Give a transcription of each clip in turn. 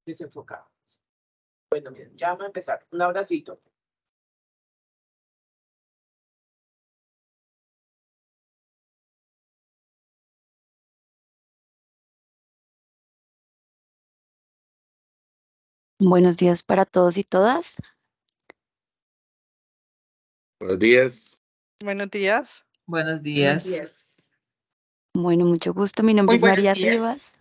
desenfocado. Bueno, miren, ya vamos a empezar. Un abracito. Buenos días para todos y todas. Buenos días. Buenos días. Buenos días. Bueno, mucho gusto. Mi nombre Muy es buenos María días. Rivas.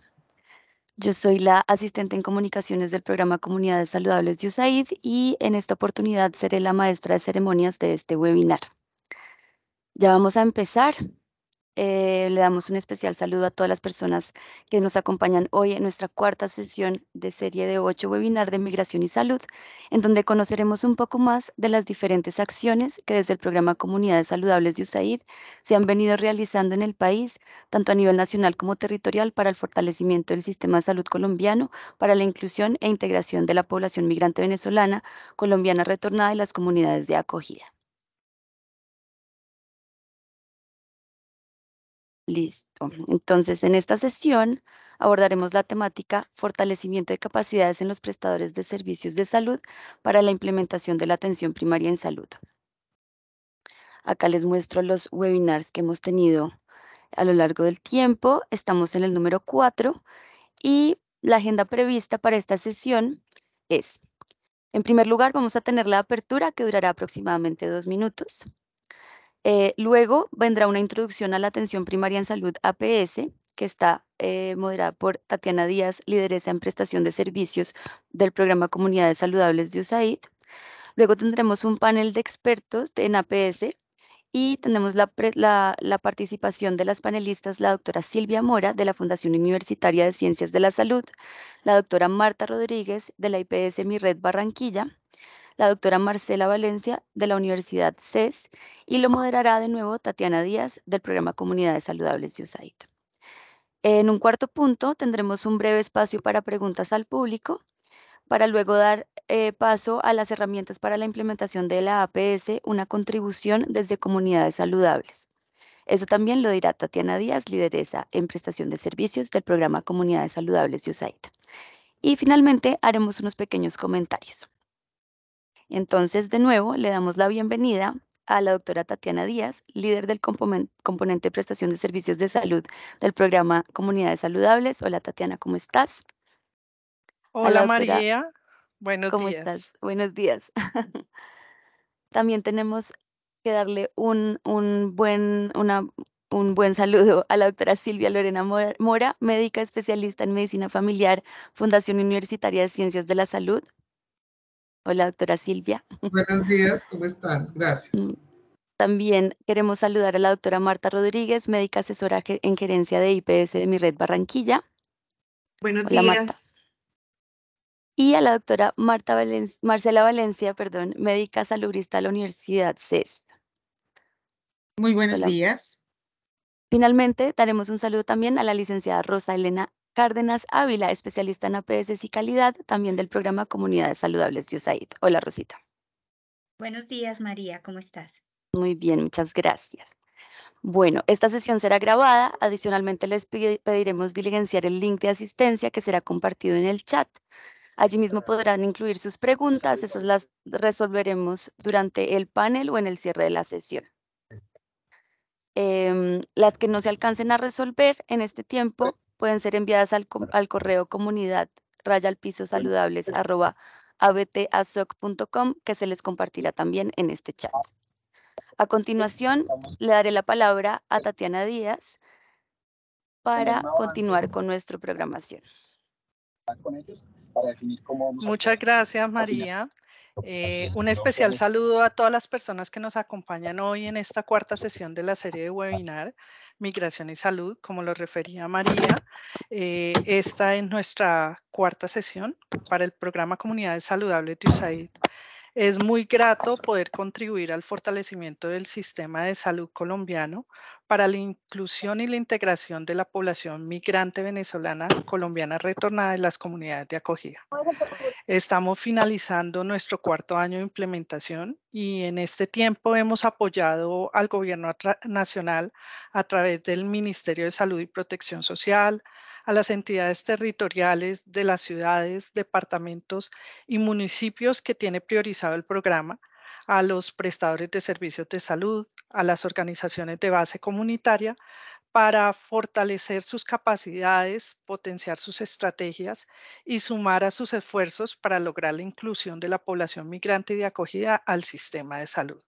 Yo soy la asistente en comunicaciones del programa Comunidades Saludables de USAID y en esta oportunidad seré la maestra de ceremonias de este webinar. Ya vamos a empezar. Le damos un especial saludo a todas las personas que nos acompañan hoy en nuestra cuarta sesión de serie de 8 webinars de migración y salud, en donde conoceremos un poco más de las diferentes acciones que desde el programa Comunidades Saludables de USAID se han venido realizando en el país, tanto a nivel nacional como territorial, para el fortalecimiento del sistema de salud colombiano, para la inclusión e integración de la población migrante venezolana, colombiana retornada y las comunidades de acogida. Listo. Entonces, en esta sesión abordaremos la temática fortalecimiento de capacidades en los prestadores de servicios de salud para la implementación de la atención primaria en salud. Acá les muestro los webinars que hemos tenido a lo largo del tiempo. Estamos en el número 4 y la agenda prevista para esta sesión es, en primer lugar, vamos a tener la apertura que durará aproximadamente 2 minutos. Luego vendrá una introducción a la atención primaria en salud APS, que está moderada por Tatiana Díaz, lideresa en prestación de servicios del programa Comunidades Saludables de USAID. Luego tendremos un panel de expertos en APS y tenemos la participación de las panelistas, la doctora Silvia Mora, de la Fundación Universitaria de Ciencias de la Salud, la doctora Marta Rodríguez, de la IPS Mi Red Barranquilla, la doctora Marcela Valencia, de la Universidad CES, y lo moderará de nuevo Tatiana Díaz, del programa Comunidades Saludables de USAID. En un cuarto punto tendremos un breve espacio para preguntas al público, para luego dar paso a las herramientas para la implementación de la APS, una contribución desde comunidades saludables. Eso también lo dirá Tatiana Díaz, lideresa en prestación de servicios del programa Comunidades Saludables de USAID. Y finalmente haremos unos pequeños comentarios. Entonces, de nuevo, le damos la bienvenida a la doctora Tatiana Díaz, líder del componente de prestación de servicios de salud del programa Comunidades Saludables. Hola, Tatiana, ¿cómo estás? Hola, doctora, María. Buenos ¿cómo días. estás? Buenos días. También tenemos que darle un buen saludo a la doctora Silvia Lorena Mora, médica especialista en medicina familiar, Fundación Universitaria de Ciencias de la Salud. Hola, doctora Silvia. Buenos días, ¿cómo están? Gracias. También queremos saludar a la doctora Marta Rodríguez, médica asesora en gerencia de IPS de Mi Red Barranquilla. Buenos Hola, días. Marta. Y a la doctora Marcela Valencia, médica salubrista de la Universidad CES. Muy buenos Hola. días. Finalmente, daremos un saludo también a la licenciada Rosa Elena Cárdenas Ávila, especialista en APS y calidad, también del programa Comunidades Saludables de USAID. Hola, Rosita. Buenos días, María, ¿cómo estás? Muy bien, muchas gracias. Bueno, esta sesión será grabada. Adicionalmente, les pediremos diligenciar el link de asistencia que será compartido en el chat. Allí mismo podrán incluir sus preguntas. Esas las resolveremos durante el panel o en el cierre de la sesión. Las que no se alcancen a resolver en este tiempo pueden ser enviadas al correo comunidad_saludables@abtasoc.com, que se les compartirá también en este chat. A continuación, le daré la palabra a Tatiana Díaz para continuar con nuestra programación. Muchas gracias, María. Un especial saludo a todas las personas que nos acompañan hoy en esta cuarta sesión de la serie de webinar Migración y Salud, como lo refería María. Esta es nuestra cuarta sesión para el programa Comunidades Saludables de USAID. Es muy grato poder contribuir al fortalecimiento del sistema de salud colombiano para la inclusión y la integración de la población migrante venezolana colombiana retornada en las comunidades de acogida. Estamos finalizando nuestro cuarto año de implementación y en este tiempo hemos apoyado al gobierno nacional a través del Ministerio de Salud y Protección Social, a las entidades territoriales de las ciudades, departamentos y municipios que tiene priorizado el programa, a los prestadores de servicios de salud, a las organizaciones de base comunitaria, para fortalecer sus capacidades, potenciar sus estrategias y sumar a sus esfuerzos para lograr la inclusión de la población migrante y de acogida al sistema de salud.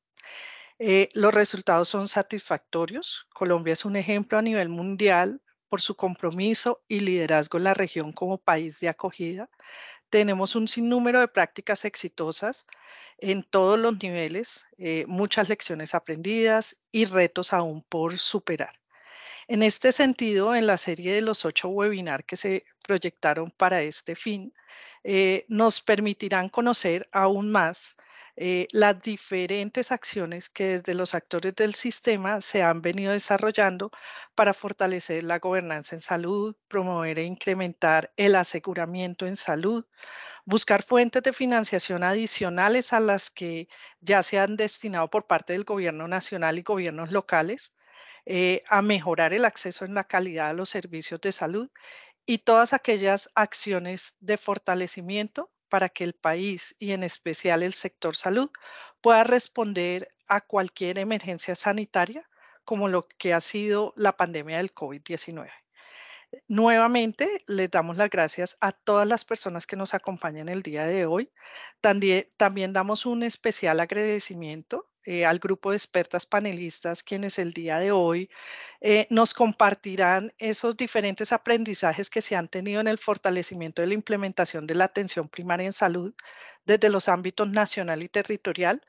Los resultados son satisfactorios. Colombia es un ejemplo a nivel mundial por su compromiso y liderazgo en la región como país de acogida. Tenemos un sinnúmero de prácticas exitosas en todos los niveles, muchas lecciones aprendidas y retos aún por superar. En este sentido, en la serie de los 8 webinars que se proyectaron para este fin, nos permitirán conocer aún más las diferentes acciones que desde los actores del sistema se han venido desarrollando para fortalecer la gobernanza en salud, promover e incrementar el aseguramiento en salud, buscar fuentes de financiación adicionales a las que ya se han destinado por parte del gobierno nacional y gobiernos locales, a mejorar el acceso en la calidad a los servicios de salud y todas aquellas acciones de fortalecimiento para que el país y en especial el sector salud pueda responder a cualquier emergencia sanitaria como lo que ha sido la pandemia del COVID-19. Nuevamente, les damos las gracias a todas las personas que nos acompañan el día de hoy. También damos un especial agradecimiento al grupo de expertas panelistas, quienes el día de hoy nos compartirán esos diferentes aprendizajes que se han tenido en el fortalecimiento de la implementación de la atención primaria en salud desde los ámbitos nacional y territorial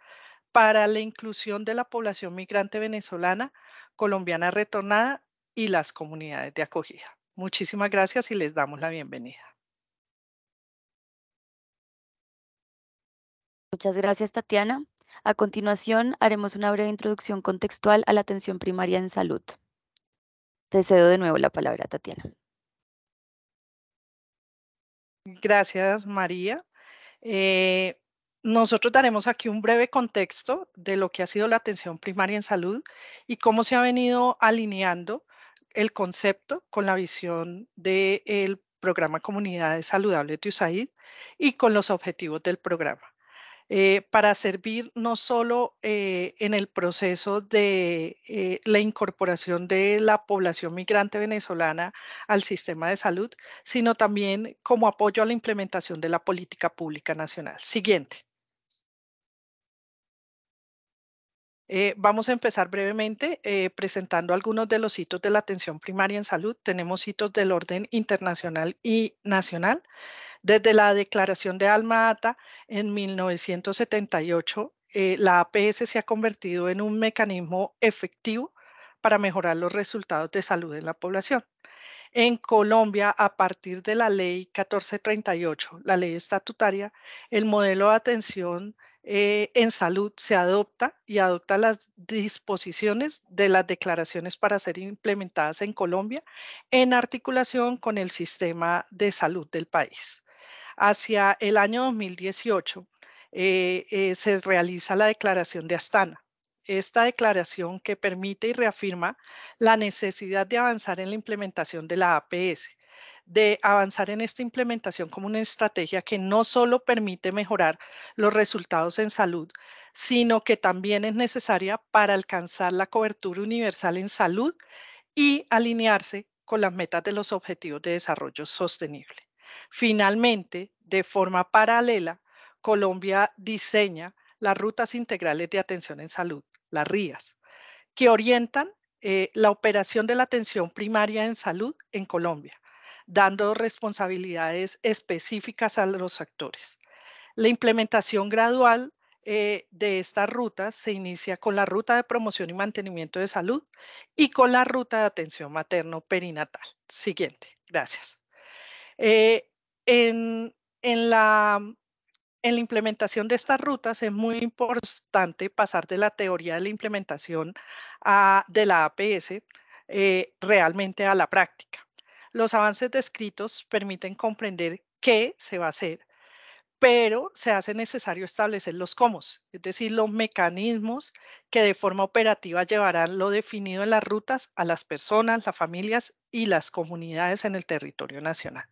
para la inclusión de la población migrante venezolana, colombiana retornada y las comunidades de acogida. Muchísimas gracias y les damos la bienvenida. Muchas gracias, Tatiana. A continuación, haremos una breve introducción contextual a la atención primaria en salud. Te cedo de nuevo la palabra, Tatiana. Gracias, María. Nosotros daremos aquí un breve contexto de lo que ha sido la atención primaria en salud y cómo se ha venido alineando el concepto con la visión del programa Comunidades Saludables de USAID y con los objetivos del programa. Para servir no solo en el proceso de la incorporación de la población migrante venezolana al sistema de salud, sino también como apoyo a la implementación de la política pública nacional. Siguiente. Vamos a empezar brevemente presentando algunos de los hitos de la atención primaria en salud. Tenemos hitos del orden internacional y nacional. Desde la Declaración de Alma-Ata en 1978, la APS se ha convertido en un mecanismo efectivo para mejorar los resultados de salud en la población. En Colombia, a partir de la Ley 1438, la ley estatutaria, el modelo de atención en salud se adopta y adopta las disposiciones de las declaraciones para ser implementadas en Colombia en articulación con el sistema de salud del país. Hacia el año 2018 se realiza la declaración de Astana. Esta declaración que permite y reafirma la necesidad de avanzar en la implementación de la APS, de avanzar en esta implementación como una estrategia que no solo permite mejorar los resultados en salud, sino que también es necesaria para alcanzar la cobertura universal en salud y alinearse con las metas de los Objetivos de Desarrollo Sostenible. Finalmente, de forma paralela, Colombia diseña las rutas integrales de atención en salud, las RIAS, que orientan la operación de la atención primaria en salud en Colombia, dando responsabilidades específicas a los actores. La implementación gradual de estas rutas se inicia con la ruta de promoción y mantenimiento de salud y con la ruta de atención materno-perinatal. Siguiente, gracias. En la implementación de estas rutas es muy importante pasar de la teoría de la implementación de la APS realmente a la práctica. Los avances descritos permiten comprender qué se va a hacer, pero se hace necesario establecer los cómo, es decir, los mecanismos que de forma operativa llevarán lo definido en las rutas a las personas, las familias y las comunidades en el territorio nacional.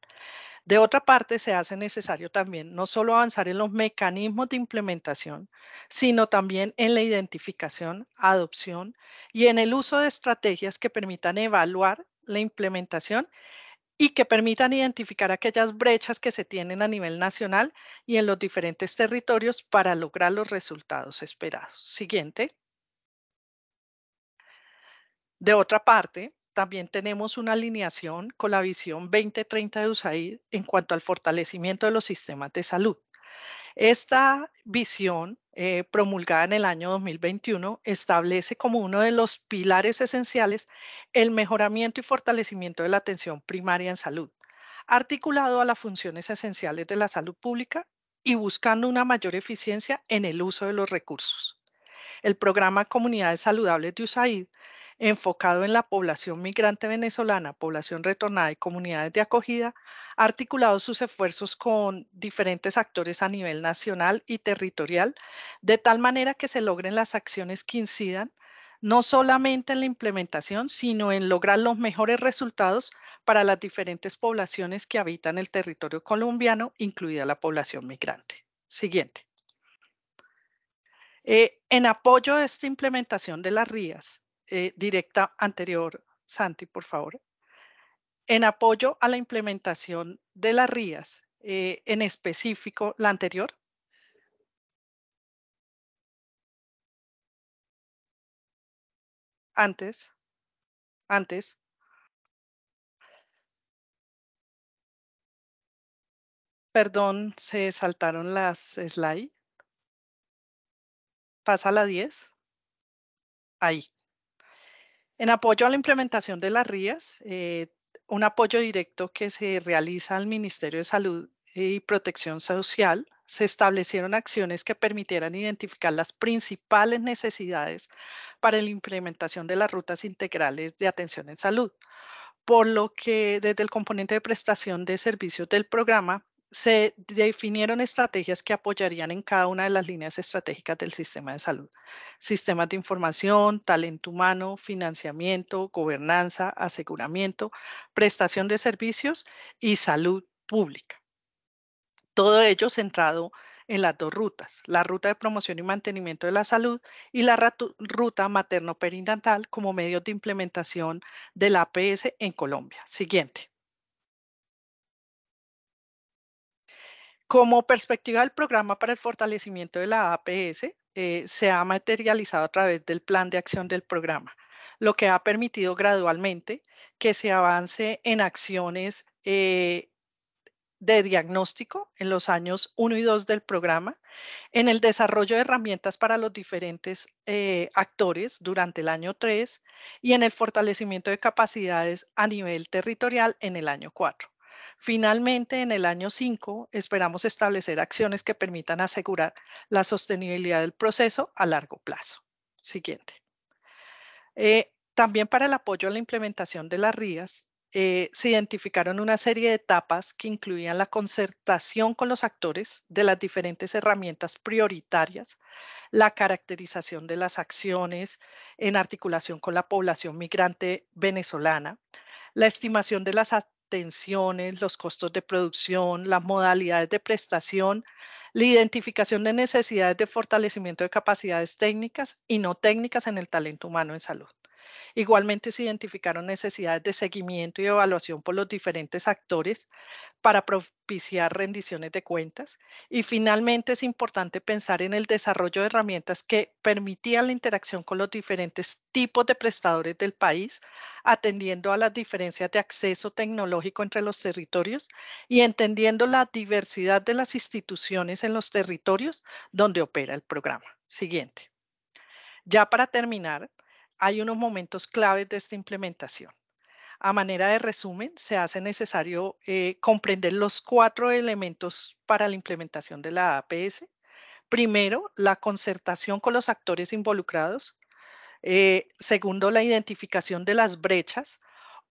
De otra parte, se hace necesario también no solo avanzar en los mecanismos de implementación, sino también en la identificación, adopción y en el uso de estrategias que permitan evaluar la implementación y que permitan identificar aquellas brechas que se tienen a nivel nacional y en los diferentes territorios para lograr los resultados esperados. Siguiente. De otra parte, también tenemos una alineación con la visión 2030 de USAID en cuanto al fortalecimiento de los sistemas de salud. Esta visión, promulgada en el año 2021, establece como uno de los pilares esenciales el mejoramiento y fortalecimiento de la atención primaria en salud, articulado a las funciones esenciales de la salud pública y buscando una mayor eficiencia en el uso de los recursos. El programa Comunidades Saludables de USAID, enfocado en la población migrante venezolana, población retornada y comunidades de acogida, ha articulado sus esfuerzos con diferentes actores a nivel nacional y territorial, de tal manera que se logren las acciones que incidan no solamente en la implementación, sino en lograr los mejores resultados para las diferentes poblaciones que habitan el territorio colombiano, incluida la población migrante. Siguiente. En apoyo a esta implementación de las RIAs, directa anterior, Santi, por favor. En apoyo a la implementación de las RIAs, en específico la anterior. Antes. Perdón, se saltaron las slides. Pasa a la 10. Ahí. En apoyo a la implementación de las RIAs, un apoyo directo que se realiza al Ministerio de Salud y Protección Social, se establecieron acciones que permitieran identificar las principales necesidades para la implementación de las rutas integrales de atención en salud, por lo que desde el componente de prestación de servicios del programa se definieron estrategias que apoyarían en cada una de las líneas estratégicas del sistema de salud. Sistemas de información, talento humano, financiamiento, gobernanza, aseguramiento, prestación de servicios y salud pública. Todo ello centrado en las dos rutas, la ruta de promoción y mantenimiento de la salud y la ruta materno-perinatal como medios de implementación del APS en Colombia. Siguiente. Como perspectiva del programa para el fortalecimiento de la APS, se ha materializado a través del plan de acción del programa, lo que ha permitido gradualmente que se avance en acciones de diagnóstico en los años 1 y 2 del programa, en el desarrollo de herramientas para los diferentes actores durante el año 3 y en el fortalecimiento de capacidades a nivel territorial en el año 4. Finalmente, en el año 5, esperamos establecer acciones que permitan asegurar la sostenibilidad del proceso a largo plazo. Siguiente. También para el apoyo a la implementación de las RIAs, se identificaron una serie de etapas que incluían la concertación con los actores de las diferentes herramientas prioritarias, la caracterización de las acciones en articulación con la población migrante venezolana, la estimación de las atenciones, los costos de producción, las modalidades de prestación, la identificación de necesidades de fortalecimiento de capacidades técnicas y no técnicas en el talento humano en salud. Igualmente se identificaron necesidades de seguimiento y evaluación por los diferentes actores para propiciar rendiciones de cuentas. Y finalmente es importante pensar en el desarrollo de herramientas que permitían la interacción con los diferentes tipos de prestadores del país, atendiendo a las diferencias de acceso tecnológico entre los territorios y entendiendo la diversidad de las instituciones en los territorios donde opera el programa. Siguiente. Ya para terminar, hay unos momentos claves de esta implementación. A manera de resumen, se hace necesario comprender los 4 elementos para la implementación de la APS. Primero, la concertación con los actores involucrados. Segundo, la identificación de las brechas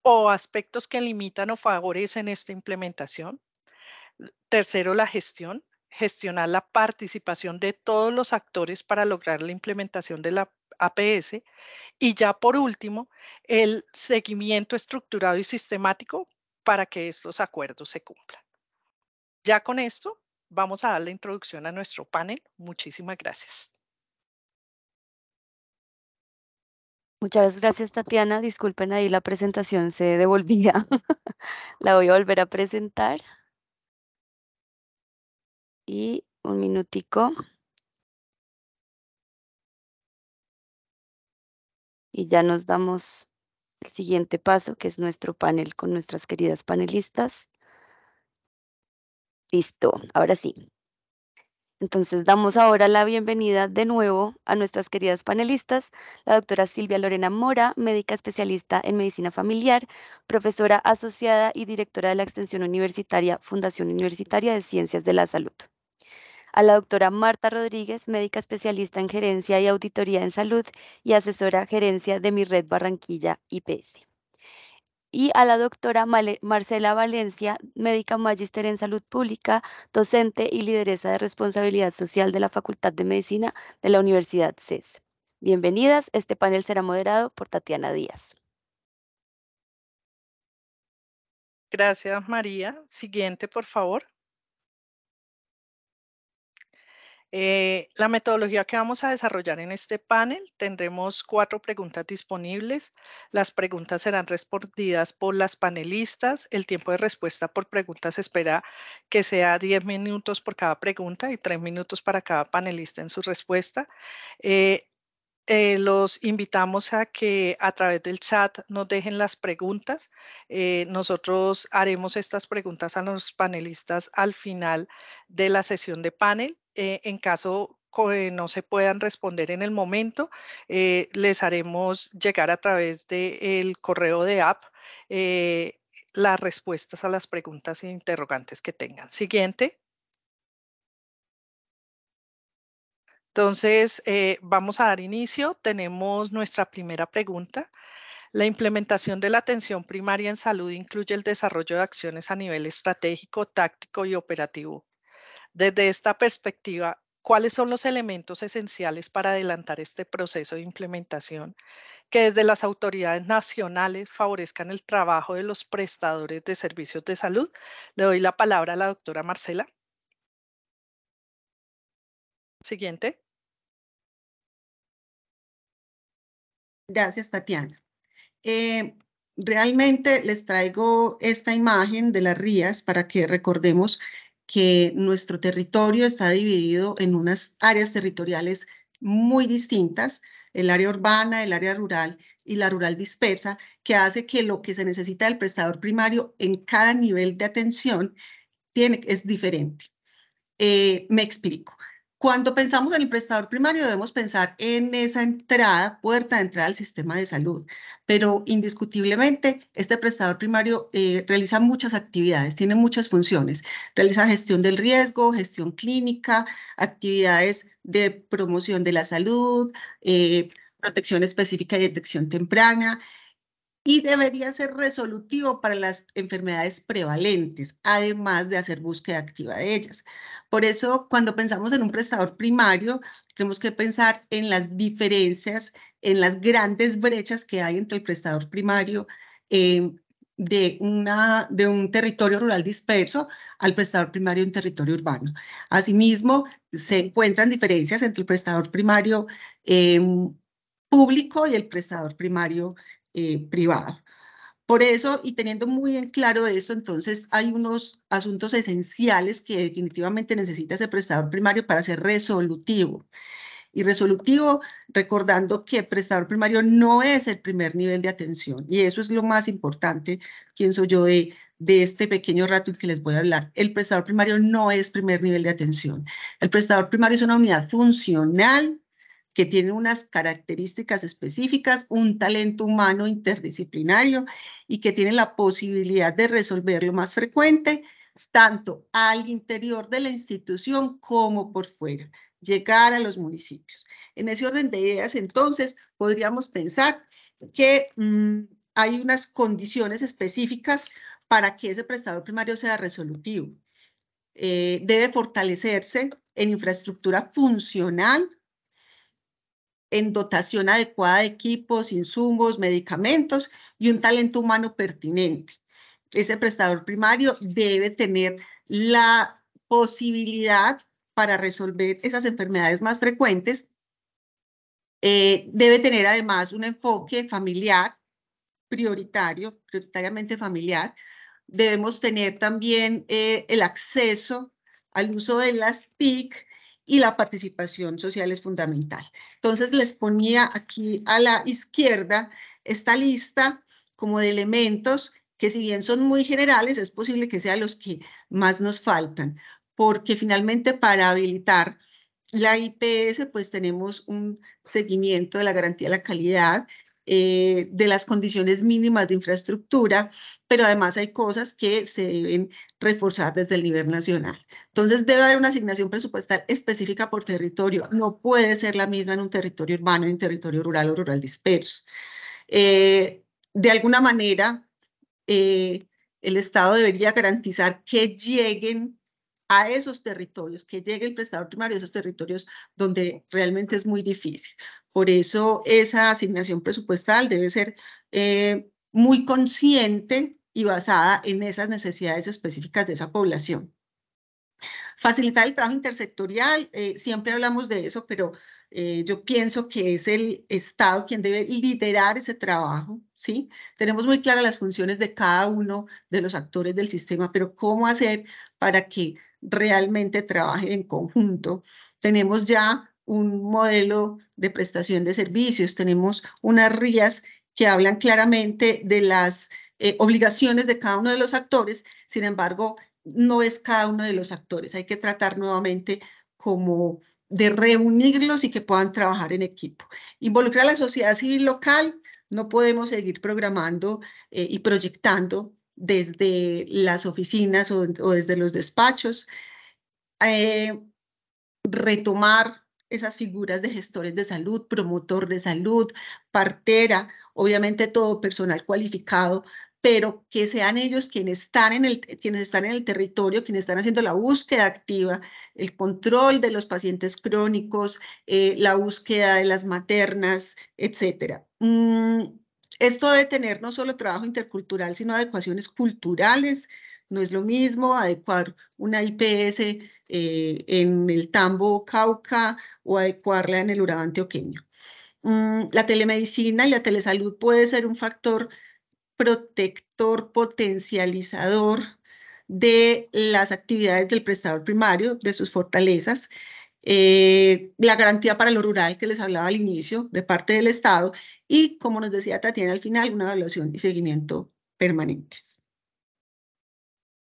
o aspectos que limitan o favorecen esta implementación. Tercero, la gestión gestionar la participación de todos los actores para lograr la implementación de la APS. Y ya por último, el seguimiento estructurado y sistemático para que estos acuerdos se cumplan. Ya con esto, vamos a dar la introducción a nuestro panel. Muchísimas gracias. Muchas gracias, Tatiana. Disculpen, ahí la presentación se devolvía. La voy a volver a presentar. Y un minutico. Y ya nos damos el siguiente paso, que es nuestro panel con nuestras queridas panelistas. Listo, ahora sí. Entonces damos ahora la bienvenida de nuevo a nuestras queridas panelistas, la doctora Silvia Lorena Mora, médica especialista en medicina familiar, profesora asociada y directora de la extensión universitaria Fundación Universitaria de Ciencias de la Salud. A la doctora Marta Rodríguez, médica especialista en gerencia y auditoría en salud y asesora gerencia de Mi Red Barranquilla IPS. Y a la doctora Marcela Valencia, médica magíster en salud pública, docente y lideresa de responsabilidad social de la Facultad de Medicina de la Universidad CES. Bienvenidas, este panel será moderado por Tatiana Díaz. Gracias, María. Siguiente, por favor. La metodología que vamos a desarrollar en este panel, tendremos 4 preguntas disponibles. Las preguntas serán respondidas por las panelistas. El tiempo de respuesta por pregunta se espera que sea 10 minutos por cada pregunta y 3 minutos para cada panelista en su respuesta. Los invitamos a que a través del chat nos dejen las preguntas. Nosotros haremos estas preguntas a los panelistas al final de la sesión de panel. En caso que no se puedan responder en el momento, les haremos llegar a través del correo de app las respuestas a las preguntas e interrogantes que tengan. Siguiente. Entonces, vamos a dar inicio. Tenemos nuestra primera pregunta. La implementación de la atención primaria en salud incluye el desarrollo de acciones a nivel estratégico, táctico y operativo. Desde esta perspectiva, ¿cuáles son los elementos esenciales para adelantar este proceso de implementación que desde las autoridades nacionales favorezcan el trabajo de los prestadores de servicios de salud? Le doy la palabra a la doctora Marcela. Siguiente. Gracias, Tatiana. Realmente les traigo esta imagen de las RIAs para que recordemos que nuestro territorio está dividido en unas áreas territoriales muy distintas, el área urbana, el área rural y la rural dispersa, que hace que lo que se necesita del prestador primario en cada nivel de atención es diferente. Me explico. Cuando pensamos en el prestador primario, debemos pensar en esa entrada, puerta de entrada al sistema de salud, pero indiscutiblemente este prestador primario realiza muchas actividades, tiene muchas funciones, realiza gestión del riesgo, gestión clínica, actividades de promoción de la salud, protección específica y detección temprana, y debería ser resolutivo para las enfermedades prevalentes, además de hacer búsqueda activa de ellas. Por eso, cuando pensamos en un prestador primario, tenemos que pensar en las diferencias, en las grandes brechas que hay entre el prestador primario de un territorio rural disperso al prestador primario de un territorio urbano. Asimismo, se encuentran diferencias entre el prestador primario público y el prestador primario privado. Por eso, y teniendo muy en claro esto, entonces hay unos asuntos esenciales que definitivamente necesita ese prestador primario para ser resolutivo. Y resolutivo, recordando que el prestador primario no es el primer nivel de atención, y eso es lo más importante, pienso yo, de este pequeño rato en que les voy a hablar. El prestador primario no es primer nivel de atención. El prestador primario es una unidad funcional que tiene unas características específicas, un talento humano interdisciplinario y que tiene la posibilidad de resolver lo más frecuente, tanto al interior de la institución como por fuera, llegar a los municipios. En ese orden de ideas, entonces, podríamos pensar que hay unas condiciones específicas para que ese prestador primario sea resolutivo. debe fortalecerse en infraestructura funcional, en dotación adecuada de equipos, insumos, medicamentos y un talento humano pertinente. Ese prestador primario debe tener la posibilidad para resolver esas enfermedades más frecuentes. Debe tener además un enfoque familiar, prioritariamente familiar. Debemos tener también el acceso al uso de las TIC y la participación social es fundamental. Entonces les ponía aquí a la izquierda esta lista como de elementos que, si bien son muy generales, es posible que sean los que más nos faltan, porque finalmente para habilitar la IPS pues tenemos un seguimiento de la garantía de la calidad, de las condiciones mínimas de infraestructura, pero además hay cosas que se deben reforzar desde el nivel nacional. Entonces debe haber una asignación presupuestal específica por territorio, no puede ser la misma en un territorio urbano y en un territorio rural o rural disperso. De alguna manera, el Estado debería garantizar que lleguen a esos territorios, que llegue el prestador primario a esos territorios donde realmente es muy difícil. Por eso esa asignación presupuestal debe ser muy consciente y basada en esas necesidades específicas de esa población. Facilitar el trabajo intersectorial, siempre hablamos de eso, pero yo pienso que es el Estado quien debe liderar ese trabajo, ¿sí? Tenemos muy claras las funciones de cada uno de los actores del sistema, pero ¿cómo hacer para que realmente trabajen en conjunto? Tenemos ya un modelo de prestación de servicios, tenemos unas RIAs que hablan claramente de las obligaciones de cada uno de los actores, sin embargo, no es cada uno de los actores, hay que tratar nuevamente como de reunirlos y que puedan trabajar en equipo. Involucrar a la sociedad civil local, no podemos seguir programando y proyectando desde las oficinas o desde los despachos. Retomar esas figuras de gestores de salud, promotor de salud, partera, obviamente todo personal cualificado, pero que sean ellos quienes están en el territorio, quienes están haciendo la búsqueda activa, el control de los pacientes crónicos, la búsqueda de las maternas, etc. Esto debe tener no solo trabajo intercultural, sino adecuaciones culturales. No es lo mismo adecuar una IPS en el Tambo, Cauca, o adecuarla en el Urabá antioqueño. La telemedicina y la telesalud puede ser un factor protector, potencializador de las actividades del prestador primario, de sus fortalezas. La garantía para lo rural que les hablaba al inicio de parte del Estado y, como nos decía Tatiana al final, una evaluación y seguimiento permanentes.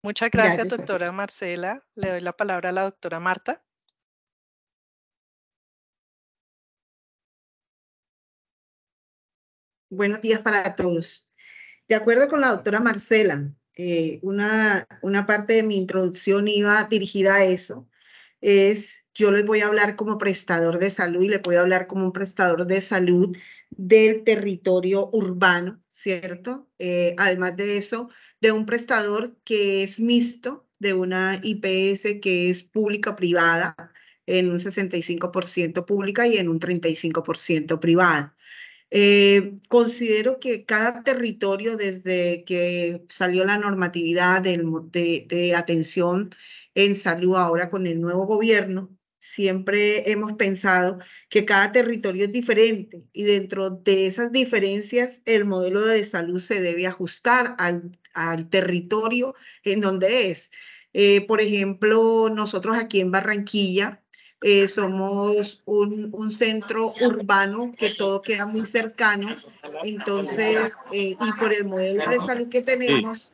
Muchas gracias, Gracias, doctora Marcela. Le doy la palabra a la doctora Marta. Buenos días para todos. De acuerdo con la doctora Marcela, una parte de mi introducción iba dirigida a eso. Yo les voy a hablar como prestador de salud y les voy a hablar como un prestador de salud del territorio urbano, ¿cierto? Además de eso, de un prestador que es mixto, de una IPS que es pública-privada, en un 65% pública y en un 35% privada. Considero que cada territorio, desde que salió la normatividad de atención en salud ahora con el nuevo gobierno, siempre hemos pensado que cada territorio es diferente y dentro de esas diferencias el modelo de salud se debe ajustar al territorio en donde es. Por ejemplo, nosotros aquí en Barranquilla, somos un centro urbano que todo queda muy cercano, entonces, y por el modelo de salud que tenemos,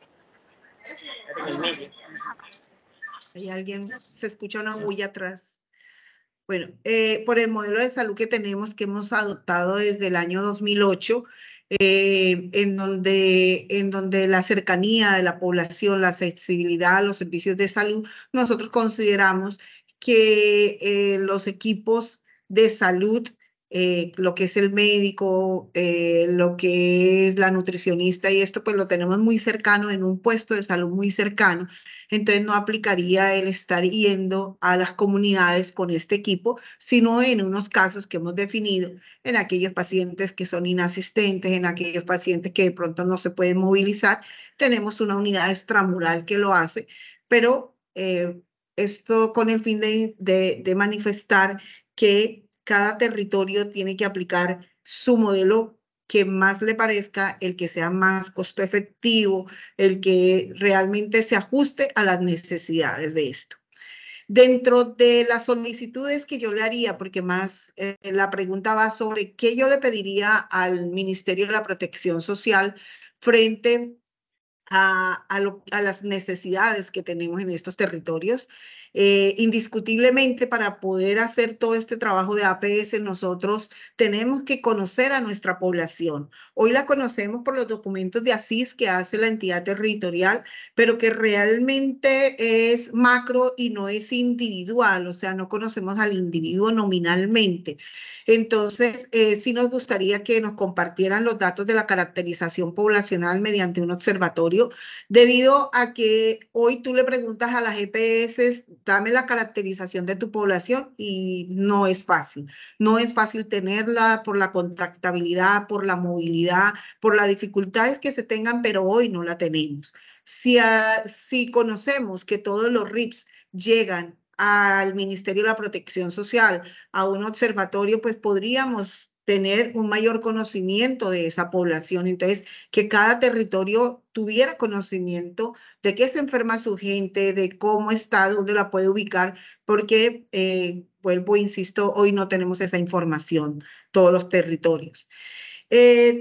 hay alguien, se escucha una bulla atrás. Bueno, por el modelo de salud que tenemos, que hemos adoptado desde el año 2008, en donde la cercanía de la población, la accesibilidad a los servicios de salud, nosotros consideramos que los equipos de salud lo que es el médico, lo que es la nutricionista y esto pues lo tenemos muy cercano, en un puesto de salud muy cercano. Entonces no aplicaría el estar yendo a las comunidades con este equipo, sino en unos casos que hemos definido, en aquellos pacientes que son inasistentes, en aquellos pacientes que de pronto no se pueden movilizar. Tenemos una unidad extramural que lo hace, pero esto con el fin de manifestar que cada territorio tiene que aplicar su modelo que más le parezca, el que sea más costo efectivo, el que realmente se ajuste a las necesidades de esto. Dentro de las solicitudes que yo le haría, porque más la pregunta va sobre qué yo le pediría al Ministerio de la Protección Social frente a las necesidades que tenemos en estos territorios. Indiscutiblemente, para poder hacer todo este trabajo de APS, nosotros tenemos que conocer a nuestra población. Hoy la conocemos por los documentos de ASIS que hace la entidad territorial, pero que realmente es macro y no es individual, o sea, no conocemos al individuo nominalmente. Entonces, sí nos gustaría que nos compartieran los datos de la caracterización poblacional mediante un observatorio, debido a que hoy tú le preguntas a las EPS, dame la caracterización de tu población y no es fácil. No es fácil tenerla por la contactabilidad, por la movilidad, por las dificultades que se tengan, pero hoy no la tenemos. Si conocemos que todos los RIPS llegan al Ministerio de la Protección Social, a un observatorio, pues podríamos tener un mayor conocimiento de esa población. Entonces, que cada territorio tuviera conocimiento de qué se enferma su gente, de cómo está, dónde la puede ubicar, porque, vuelvo, insisto, hoy no tenemos esa información, todos los territorios.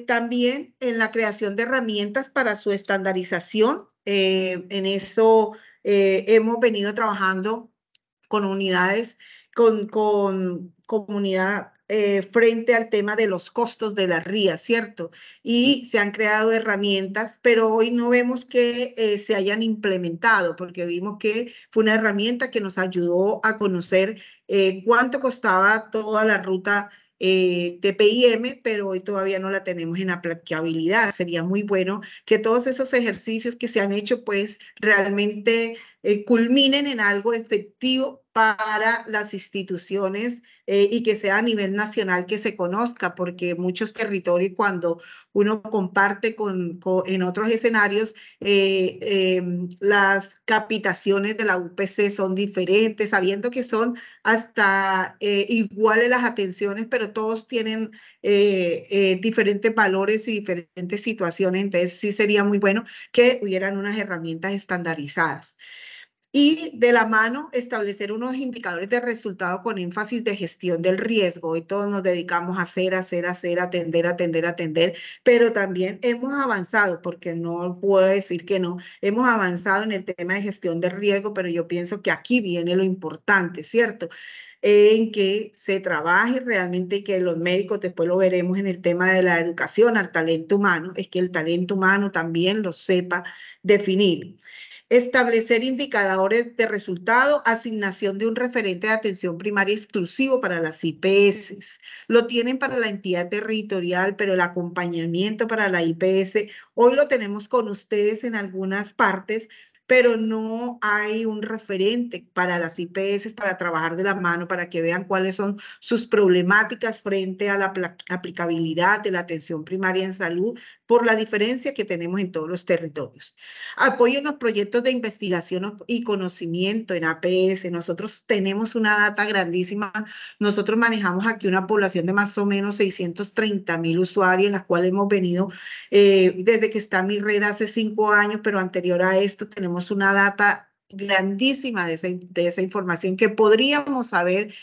También en la creación de herramientas para su estandarización, en eso hemos venido trabajando con unidades, con comunidad frente al tema de los costos de la RIA, ¿cierto? Y se han creado herramientas, pero hoy no vemos que se hayan implementado, porque vimos que fue una herramienta que nos ayudó a conocer cuánto costaba toda la ruta TPIM, pero hoy todavía no la tenemos en aplicabilidad. Sería muy bueno que todos esos ejercicios que se han hecho, pues realmente culminen en algo efectivo para las instituciones y que sea a nivel nacional que se conozca, porque muchos territorios, cuando uno comparte en otros escenarios, las capitaciones de la UPC son diferentes, sabiendo que son hasta iguales las atenciones, pero todos tienen diferentes valores y diferentes situaciones. Entonces sí sería muy bueno que hubieran unas herramientas estandarizadas. Y de la mano establecer unos indicadores de resultado con énfasis de gestión del riesgo. Hoy todos nos dedicamos a hacer, atender, pero también hemos avanzado, porque no puedo decir que no, hemos avanzado en el tema de gestión del riesgo, pero yo pienso que aquí viene lo importante, ¿cierto? En que se trabaje realmente, que los médicos, después lo veremos en el tema de la educación al talento humano, es que el talento humano también lo sepa definir. Establecer indicadores de resultado, asignación de un referente de atención primaria exclusivo para las IPS. Lo tienen para la entidad territorial, pero el acompañamiento para la IPS, hoy lo tenemos con ustedes en algunas partes, pero no hay un referente para las IPS para trabajar de la mano, para que vean cuáles son sus problemáticas frente a la aplicabilidad de la atención primaria en salud, por la diferencia que tenemos en todos los territorios. Apoyo en los proyectos de investigación y conocimiento en APS. Nosotros tenemos una data grandísima. Nosotros manejamos aquí una población de más o menos 630,000 usuarios, las cuales hemos venido desde que está mi red hace 5 años, pero anterior a esto tenemos una data grandísima de esa información que podríamos saber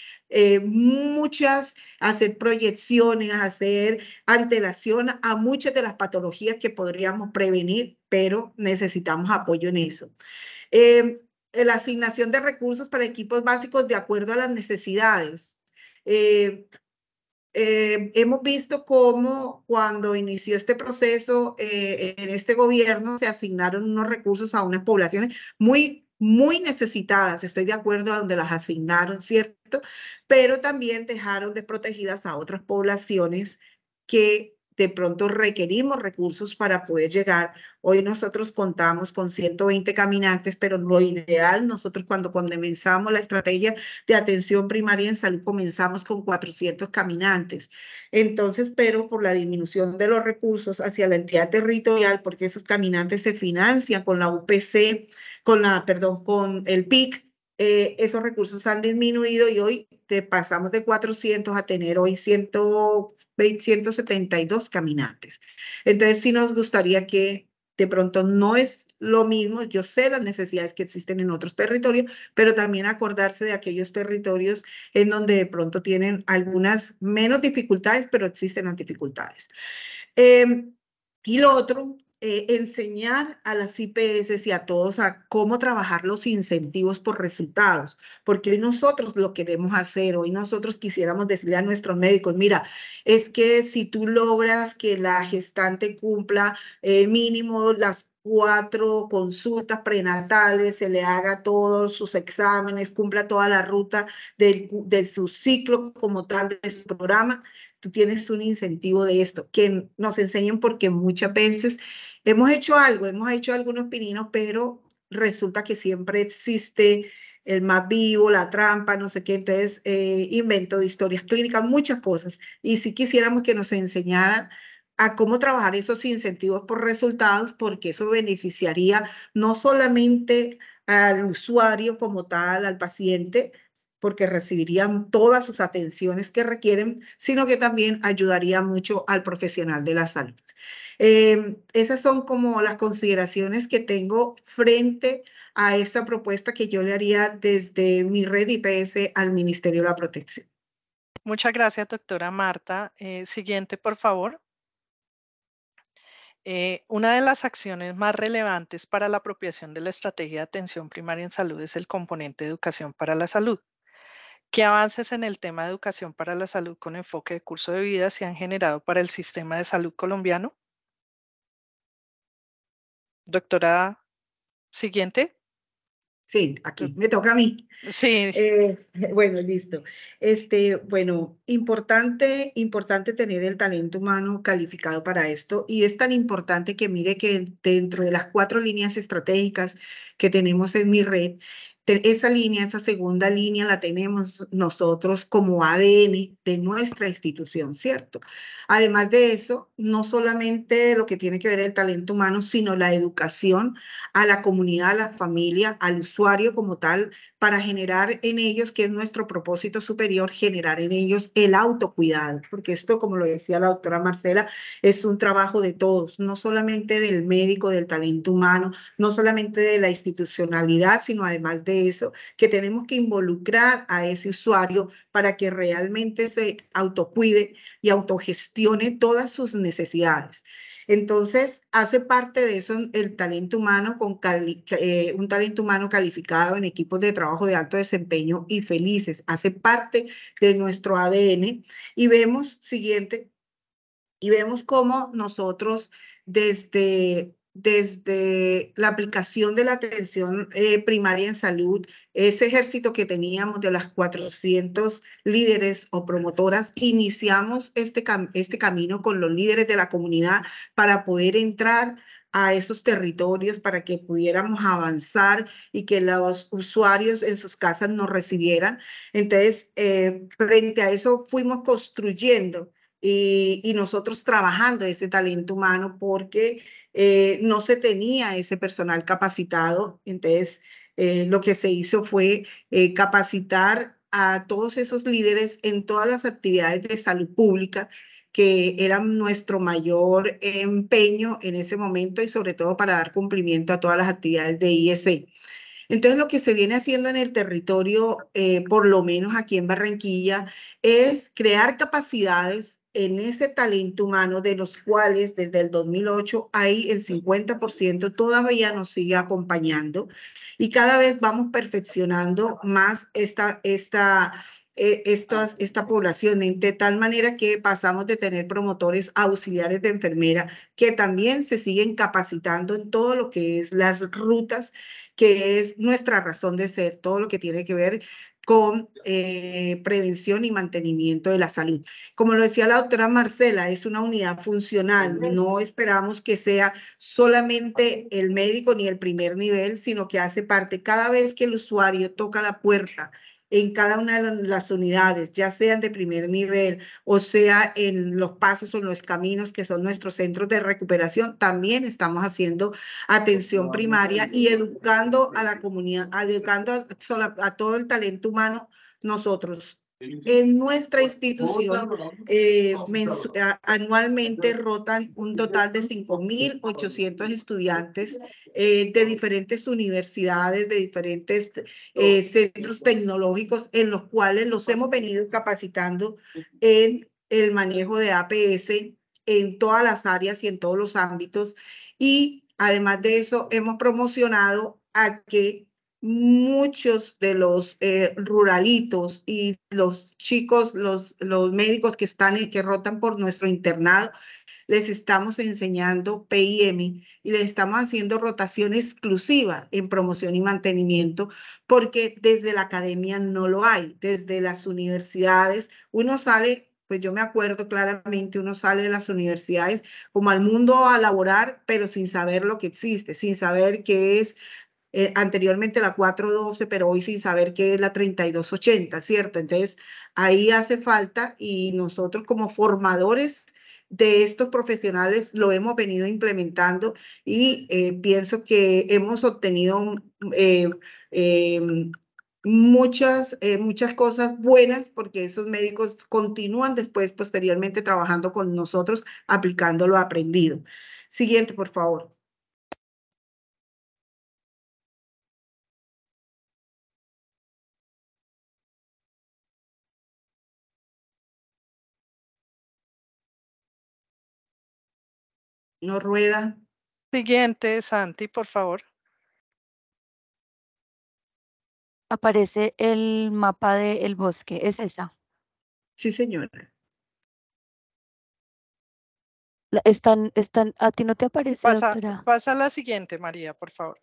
hacer proyecciones, hacer antelación a muchas de las patologías que podríamos prevenir, pero necesitamos apoyo en eso. La asignación de recursos para equipos básicos de acuerdo a las necesidades. Hemos visto cómo cuando inició este proceso en este gobierno se asignaron unos recursos a unas poblaciones muy muy necesitadas, estoy de acuerdo a donde las asignaron, ¿cierto? Pero también dejaron desprotegidas a otras poblaciones que de pronto requerimos recursos para poder llegar. Hoy nosotros contamos con 120 caminantes, pero lo ideal, nosotros cuando comenzamos la estrategia de atención primaria en salud, comenzamos con 400 caminantes. Entonces, pero por la disminución de los recursos hacia la entidad territorial, porque esos caminantes se financian con la UPC, con el PIC, esos recursos han disminuido y hoy pasamos de 400 a tener hoy 172 caminantes. Entonces, sí nos gustaría que de pronto no es lo mismo, yo sé las necesidades que existen en otros territorios, pero también acordarse de aquellos territorios en donde de pronto tienen algunas menos dificultades, pero existen las dificultades. Y lo otro, enseñar a las IPS y a todos a cómo trabajar los incentivos por resultados, porque hoy nosotros lo queremos hacer, hoy nosotros quisiéramos decirle a nuestros médicos, mira, es que si tú logras que la gestante cumpla mínimo las 4 consultas prenatales, se le haga todos sus exámenes, cumpla toda la ruta de su ciclo como tal, de su programa, tú tienes un incentivo de esto, que nos enseñen porque muchas veces hemos hecho algunos pininos, pero resulta que siempre existe el más vivo, la trampa, no sé qué, entonces invento de historias clínicas, muchas cosas. Y si quisiéramos que nos enseñaran a cómo trabajar esos incentivos por resultados, porque eso beneficiaría no solamente al usuario como tal, al paciente, porque recibirían todas sus atenciones que requieren, sino que también ayudaría mucho al profesional de la salud. Esas son como las consideraciones que tengo frente a esta propuesta que yo le haría desde mi red IPS al Ministerio de la Protección. Muchas gracias, doctora Marta. Siguiente, por favor. Una de las acciones más relevantes para la apropiación de la estrategia de atención primaria en salud es el componente de educación para la salud. ¿Qué avances en el tema de educación para la salud con enfoque de curso de vida se han generado para el sistema de salud colombiano? Doctora, siguiente. Sí, aquí me toca a mí. Sí. Bueno, listo. Bueno, importante tener el talento humano calificado para esto, y es tan importante que mire que dentro de las 4 líneas estratégicas que tenemos en mi red, esa segunda línea la tenemos nosotros como ADN de nuestra institución, ¿cierto? Además de eso, no solamente lo que tiene que ver el talento humano, sino la educación a la comunidad, a la familia, al usuario como tal, para generar en ellos, que es nuestro propósito superior, generar en ellos el autocuidado, porque esto, como lo decía la doctora Marcela, es un trabajo de todos, no solamente del médico, del talento humano, no solamente de la institucionalidad, sino además de eso, que tenemos que involucrar a ese usuario para que realmente se autocuide y autogestione todas sus necesidades. Entonces, hace parte de eso el talento humano, un talento humano calificado en equipos de trabajo de alto desempeño y felices. Hace parte de nuestro ADN y vemos, cómo nosotros desde la aplicación de la atención primaria en salud, ese ejército que teníamos de las 400 líderes o promotoras, iniciamos este camino con los líderes de la comunidad para poder entrar a esos territorios, para que pudiéramos avanzar y que los usuarios en sus casas nos recibieran. Entonces, frente a eso fuimos construyendo y nosotros trabajando ese talento humano porque no se tenía ese personal capacitado. Entonces, lo que se hizo fue capacitar a todos esos líderes en todas las actividades de salud pública, que eran nuestro mayor empeño en ese momento, y sobre todo para dar cumplimiento a todas las actividades de IEC. Entonces, lo que se viene haciendo en el territorio, por lo menos aquí en Barranquilla, es crear capacidades en ese talento humano, de los cuales desde el 2008 hay el 50% todavía nos sigue acompañando, y cada vez vamos perfeccionando más esta población, de tal manera que pasamos de tener promotores a auxiliares de enfermera, que también se siguen capacitando en todo lo que es las rutas que es nuestra razón de ser, todo lo que tiene que ver con prevención y mantenimiento de la salud. Como lo decía la doctora Marcela, es una unidad funcional. No esperamos que sea solamente el médico ni el primer nivel, sino que hace parte cada vez que el usuario toca la puerta en cada una de las unidades, ya sean de primer nivel o sea en los pasos o en los caminos que son nuestros centros de recuperación, también estamos haciendo atención primaria y educando a la comunidad, educando a todo el talento humano nosotros. En nuestra institución, anualmente rotan un total de 5.800 estudiantes de diferentes universidades, de diferentes centros tecnológicos, en los cuales los hemos venido capacitando en el manejo de APS en todas las áreas y en todos los ámbitos. Y además de eso, hemos promocionado a que muchos de los ruralitos y los chicos, los médicos que que rotan por nuestro internado, les estamos enseñando PIM y les estamos haciendo rotación exclusiva en promoción y mantenimiento, porque desde la academia no lo hay, desde las universidades uno sale. Pues yo me acuerdo claramente, uno sale de las universidades como al mundo a laborar, pero sin saber lo que existe, sin saber qué es anteriormente la 412, pero hoy sin saber qué es la 3280, ¿cierto? Entonces, ahí hace falta y nosotros como formadores de estos profesionales lo hemos venido implementando y pienso que hemos obtenido muchas cosas buenas porque esos médicos continúan después, posteriormente, trabajando con nosotros, aplicando lo aprendido. Siguiente, por favor. No rueda. Siguiente, Santi, por favor. Aparece el mapa del bosque, es esa. Sí, señora. ¿A ti no te aparece, doctora? Pasa a la siguiente, María, por favor.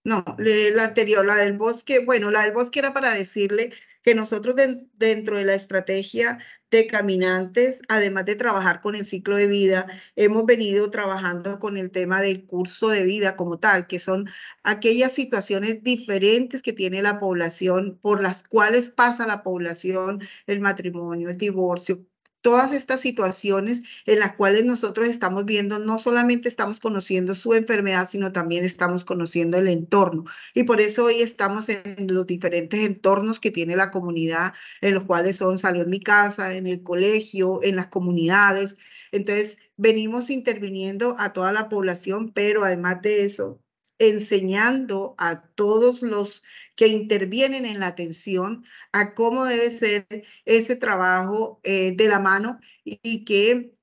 No, la anterior, la del bosque, bueno, la del bosque era para decirle que nosotros dentro de la estrategia de caminantes, además de trabajar con el ciclo de vida, hemos venido trabajando con el tema del curso de vida como tal, que son aquellas situaciones diferentes que tiene la población, por las cuales pasa la población, el matrimonio, el divorcio. Todas estas situaciones en las cuales nosotros estamos viendo, no solamente estamos conociendo su enfermedad, sino también estamos conociendo el entorno. Y por eso hoy estamos en los diferentes entornos que tiene la comunidad, en los cuales son Salud en mi casa, en el colegio, en las comunidades. Entonces, venimos interviniendo a toda la población, pero además de eso, enseñando a todos los que intervienen en la atención a cómo debe ser ese trabajo de la mano y que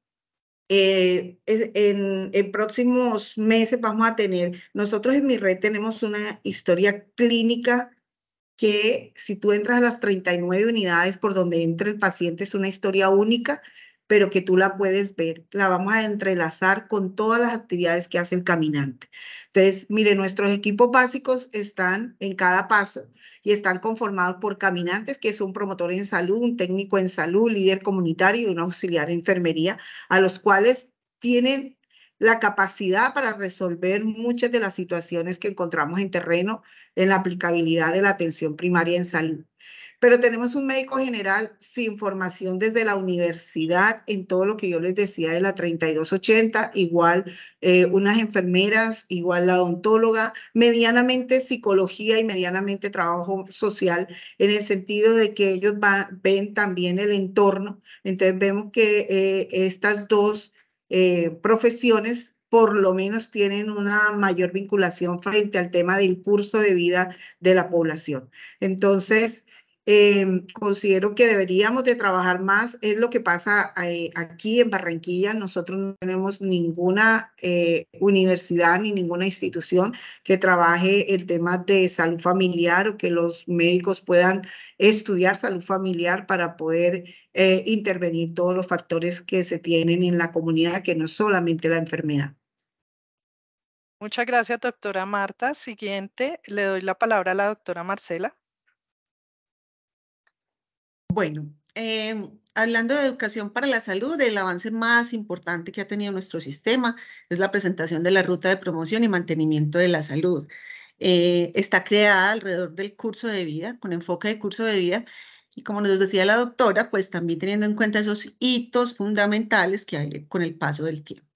en próximos meses vamos a tener, nosotros en mi red tenemos una historia clínica que si tú entras a las 39 unidades por donde entra el paciente es una historia única, pero que tú la puedes ver. La vamos a entrelazar con todas las actividades que hace el caminante. Entonces, mire, nuestros equipos básicos están en cada paso y están conformados por caminantes, que es un promotor en salud, un técnico en salud, líder comunitario y un auxiliar de enfermería, a los cuales tienen la capacidad para resolver muchas de las situaciones que encontramos en terreno en la aplicabilidad de la atención primaria en salud. Pero tenemos un médico general sin formación desde la universidad en todo lo que yo les decía de la 3280, igual unas enfermeras, igual la odontóloga, medianamente psicología y medianamente trabajo social, en el sentido de que ellos ven también el entorno. Entonces vemos que estas dos profesiones por lo menos tienen una mayor vinculación frente al tema del curso de vida de la población. Entonces, considero que deberíamos de trabajar más. Es lo que pasa aquí en Barranquilla. Nosotros no tenemos ninguna universidad ni ninguna institución que trabaje el tema de salud familiar o que los médicos puedan estudiar salud familiar para poder intervenir todos los factores que se tienen en la comunidad, que no es solamente la enfermedad. Muchas gracias, doctora Marta. Siguiente, le doy la palabra a la doctora Marcela. Bueno, hablando de educación para la salud, el avance más importante que ha tenido nuestro sistema es la presentación de la Ruta de Promoción y Mantenimiento de la Salud. Está creada alrededor del curso de vida, con enfoque de curso de vida, y como nos decía la doctora, pues también teniendo en cuenta esos hitos fundamentales que hay con el paso del tiempo.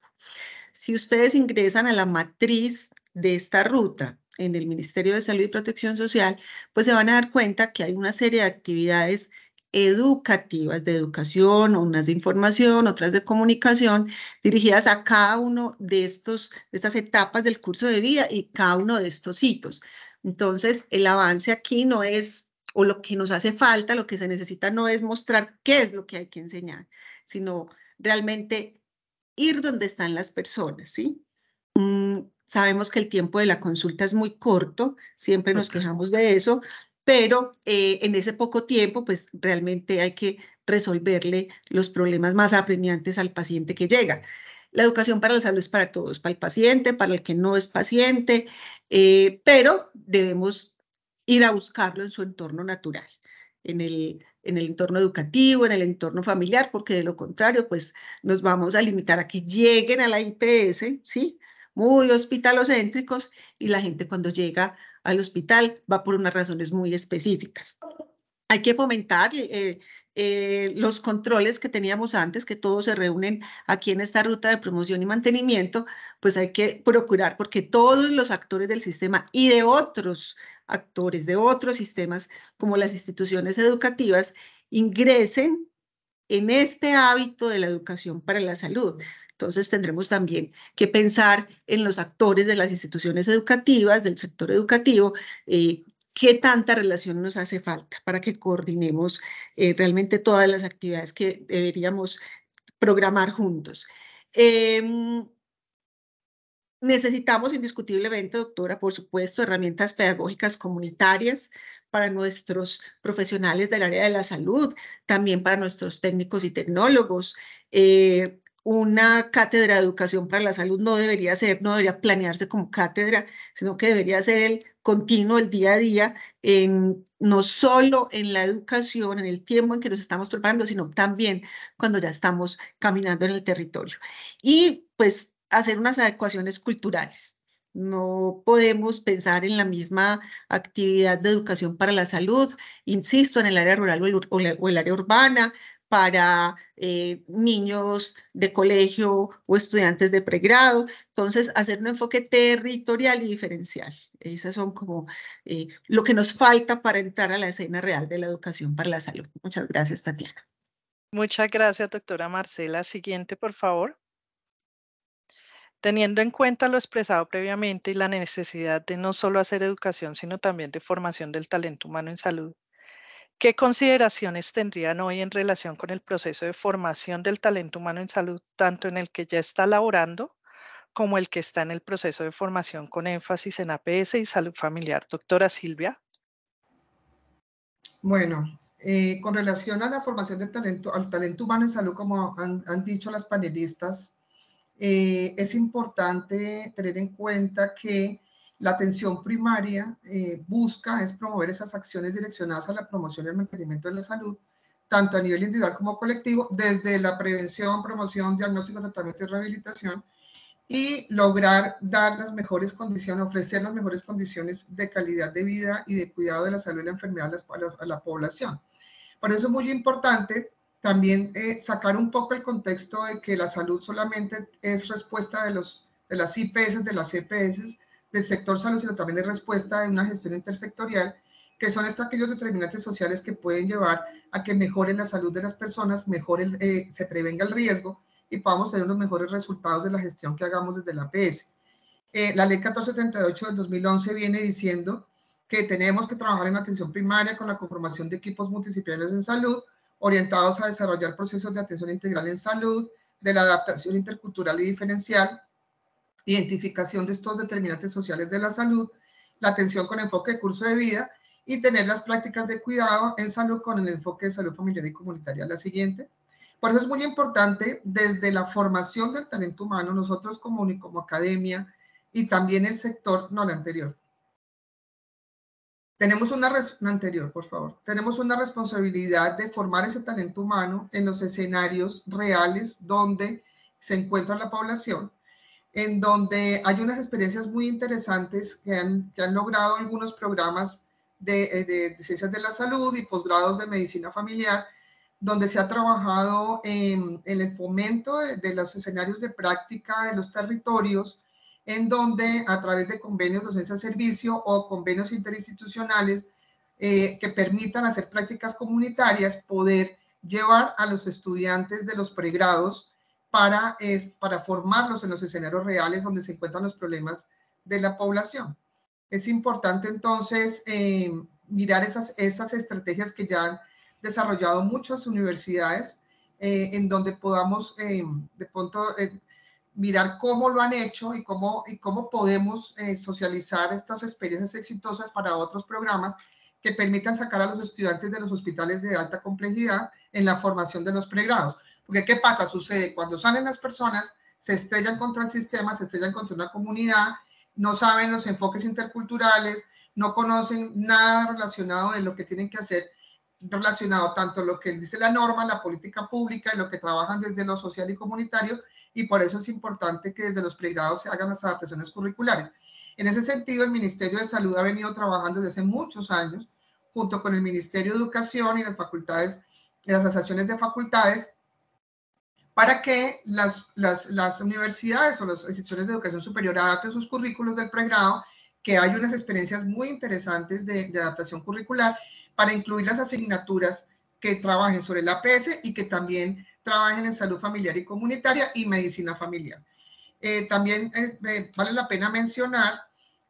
Si ustedes ingresan a la matriz de esta ruta en el Ministerio de Salud y Protección Social, pues se van a dar cuenta que hay una serie de actividades educativas, de educación, unas de información, otras de comunicación, dirigidas a cada uno de estas etapas del curso de vida y cada uno de estos hitos. Entonces, el avance aquí no es, o lo que nos hace falta, lo que se necesita no es mostrar qué es lo que hay que enseñar, sino realmente ir donde están las personas, ¿sí? Sabemos que el tiempo de la consulta es muy corto, siempre nos quejamos de eso, pero en ese poco tiempo, pues realmente hay que resolverle los problemas más apremiantes al paciente que llega. La educación para la salud es para todos, para el paciente, para el que no es paciente, pero debemos ir a buscarlo en su entorno natural, en el entorno educativo, en el entorno familiar, porque de lo contrario, pues nos vamos a limitar a que lleguen a la IPS, ¿sí? Muy hospitalocéntricos, y la gente cuando llega al hospital va por unas razones muy específicas. Hay que fomentar los controles que teníamos antes, que todos se reúnen aquí en esta ruta de promoción y mantenimiento, pues hay que procurar porque todos los actores del sistema y de otros actores, de otros sistemas, como las instituciones educativas, ingresen en este hábito de la educación para la salud. Entonces tendremos también que pensar en los actores de las instituciones educativas, del sector educativo, qué tanta relación nos hace falta para que coordinemos realmente todas las actividades que deberíamos programar juntos. Necesitamos indiscutiblemente, doctora, por supuesto, herramientas pedagógicas comunitarias para nuestros profesionales del área de la salud, también para nuestros técnicos y tecnólogos. Una cátedra de educación para la salud no debería planearse como cátedra, sino que debería ser el continuo, el día a día, no solo en la educación, en el tiempo en que nos estamos preparando, sino también cuando ya estamos caminando en el territorio. Y pues hacer unas adecuaciones culturales. No podemos pensar en la misma actividad de educación para la salud, insisto, en el área rural o el área urbana, para niños de colegio o estudiantes de pregrado. Entonces, hacer un enfoque territorial y diferencial. Esas son como lo que nos falta para entrar a la escena real de la educación para la salud. Muchas gracias, Tatiana. Muchas gracias, doctora Marcela. Siguiente, por favor. Teniendo en cuenta lo expresado previamente y la necesidad de no solo hacer educación, sino también de formación del talento humano en salud, ¿qué consideraciones tendrían hoy en relación con el proceso de formación del talento humano en salud, tanto en el que ya está laborando como el que está en el proceso de formación con énfasis en APS y salud familiar? Doctora Silvia. Bueno, con relación a la formación del talento, al talento humano en salud, como han dicho las panelistas, es importante tener en cuenta que la atención primaria busca es promover esas acciones direccionadas a la promoción y el mantenimiento de la salud, tanto a nivel individual como colectivo, desde la prevención, promoción, diagnóstico, tratamiento y rehabilitación, y lograr dar las mejores condiciones, ofrecer las mejores condiciones de calidad de vida y de cuidado de la salud y la enfermedad a la población. Por eso es muy importante también sacar un poco el contexto de que la salud solamente es respuesta de las IPS, de las EPS, del sector salud, sino también es respuesta de una gestión intersectorial, que son aquellos determinantes sociales que pueden llevar a que mejore la salud de las personas, se prevenga el riesgo y podamos tener unos mejores resultados de la gestión que hagamos desde la APS. La ley 1438 del 2011 viene diciendo que tenemos que trabajar en atención primaria con la conformación de equipos multidisciplinarios en salud, orientados a desarrollar procesos de atención integral en salud, de la adaptación intercultural y diferencial, identificación de estos determinantes sociales de la salud, la atención con enfoque de curso de vida y tener las prácticas de cuidado en salud con el enfoque de salud familiar y comunitaria. La siguiente. Por eso es muy importante desde la formación del talento humano, nosotros como academia, y también el sector, no, la anterior. Tenemos una responsabilidad de formar ese talento humano en los escenarios reales donde se encuentra la población, en donde hay unas experiencias muy interesantes que han logrado algunos programas de ciencias de la salud y posgrados de medicina familiar, donde se ha trabajado en el fomento de los escenarios de práctica de los territorios, en donde a través de convenios de docencia-servicio o convenios interinstitucionales que permitan hacer prácticas comunitarias, poder llevar a los estudiantes de los pregrados para formarlos en los escenarios reales donde se encuentran los problemas de la población. Es importante entonces mirar esas estrategias que ya han desarrollado muchas universidades, en donde podamos de pronto mirar cómo lo han hecho y cómo podemos socializar estas experiencias exitosas para otros programas que permitan sacar a los estudiantes de los hospitales de alta complejidad en la formación de los pregrados. Porque ¿qué pasa? Sucede cuando salen las personas, se estrellan contra el sistema, se estrellan contra una comunidad, no saben los enfoques interculturales, no conocen nada relacionado de lo que tienen que hacer, relacionado tanto lo que dice la norma, la política pública y lo que trabajan desde lo social y comunitario, y por eso es importante que desde los pregrados se hagan las adaptaciones curriculares. En ese sentido, el Ministerio de Salud ha venido trabajando desde hace muchos años, junto con el Ministerio de Educación y las facultades, las asociaciones de facultades, para que las universidades o las instituciones de educación superior adapten sus currículos del pregrado, que hay unas experiencias muy interesantes de adaptación curricular, para incluir las asignaturas que trabajen sobre el APS y que también trabajen en salud familiar y comunitaria y medicina familiar. También vale la pena mencionar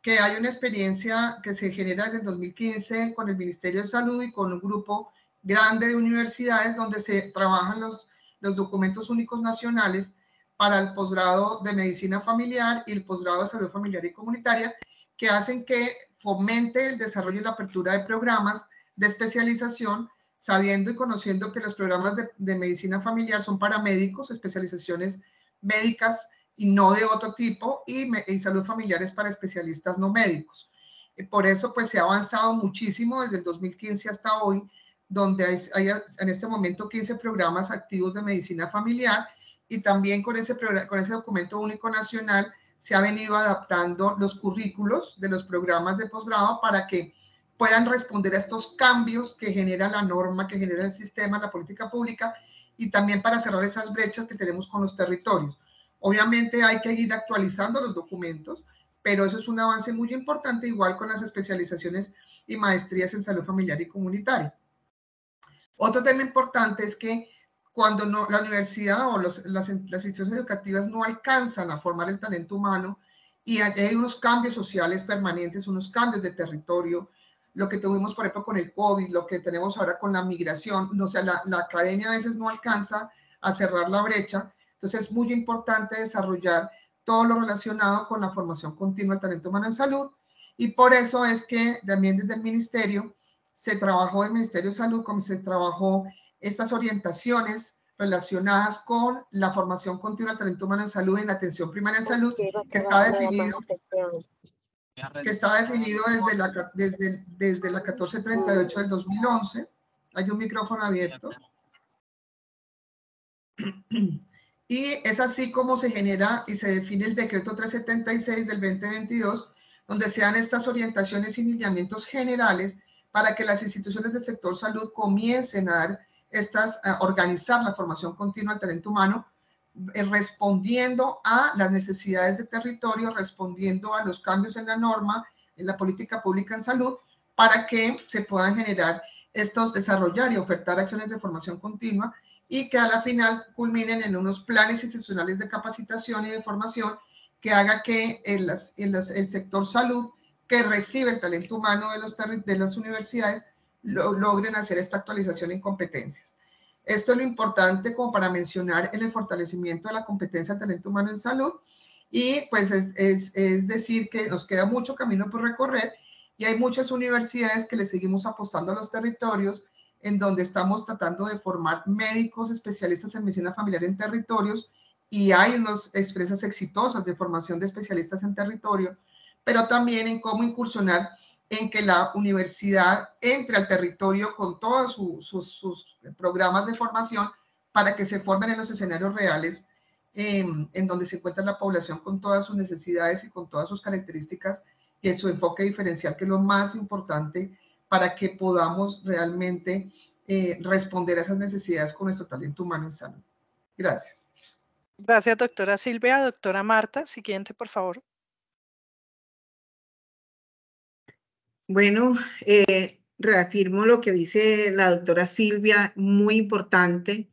que hay una experiencia que se genera desde el 2015 con el Ministerio de Salud y con un grupo grande de universidades donde se trabajan los documentos únicos nacionales para el posgrado de medicina familiar y el posgrado de salud familiar y comunitaria, que hacen que fomente el desarrollo y la apertura de programas de especialización, sabiendo y conociendo que los programas de medicina familiar son para médicos, especializaciones médicas y no de otro tipo, y salud familiar es para especialistas no médicos. Por eso, pues, se ha avanzado muchísimo desde el 2015 hasta hoy, donde hay en este momento 15 programas activos de medicina familiar, y también con ese documento único nacional se ha venido adaptando los currículos de los programas de posgrado para que puedan responder a estos cambios que genera la norma, que genera el sistema, la política pública, y también para cerrar esas brechas que tenemos con los territorios. Obviamente hay que ir actualizando los documentos, pero eso es un avance muy importante, igual con las especializaciones y maestrías en salud familiar y comunitaria. Otro tema importante es que cuando la universidad o las instituciones educativas no alcanzan a formar el talento humano y hay unos cambios sociales permanentes, unos cambios de territorio, lo que tuvimos, por ejemplo, con el COVID, lo que tenemos ahora con la migración, o sea, la academia a veces no alcanza a cerrar la brecha. Entonces es muy importante desarrollar todo lo relacionado con la formación continua del talento humano en salud, y por eso es que también desde el ministerio se trabajó, el Ministerio de Salud, como se trabajó estas orientaciones relacionadas con la formación continua del talento humano en salud en la atención primaria en salud, que está definido desde la 1438 del 2011. Hay un micrófono abierto. Y es así como se genera y se define el decreto 376 del 2022, donde se dan estas orientaciones y lineamientos generales para que las instituciones del sector salud comiencen a organizar la formación continua del talento humano, respondiendo a las necesidades de territorio, respondiendo a los cambios en la norma, en la política pública en salud, para que se puedan generar desarrollar y ofertar acciones de formación continua, y que a la final culminen en unos planes institucionales de capacitación y de formación que haga que el sector salud, que recibe el talento humano de las universidades, logren hacer esta actualización en competencias. Esto es lo importante como para mencionar en el fortalecimiento de la competencia del talento humano en salud, y pues es decir que nos queda mucho camino por recorrer, y hay muchas universidades que le seguimos apostando a los territorios, en donde estamos tratando de formar médicos especialistas en medicina familiar en territorios y hay unas experiencias exitosas de formación de especialistas en territorio, pero también en cómo incursionar en que la universidad entre al territorio con todos sus programas de formación para que se formen en los escenarios reales en donde se encuentra la población con todas sus necesidades y con todas sus características y en su enfoque diferencial, que es lo más importante para que podamos realmente responder a esas necesidades con nuestro talento humano en salud. Gracias. Gracias, doctora Silvia. Doctora Marta, siguiente, por favor. Bueno, reafirmo lo que dice la doctora Silvia, muy importante,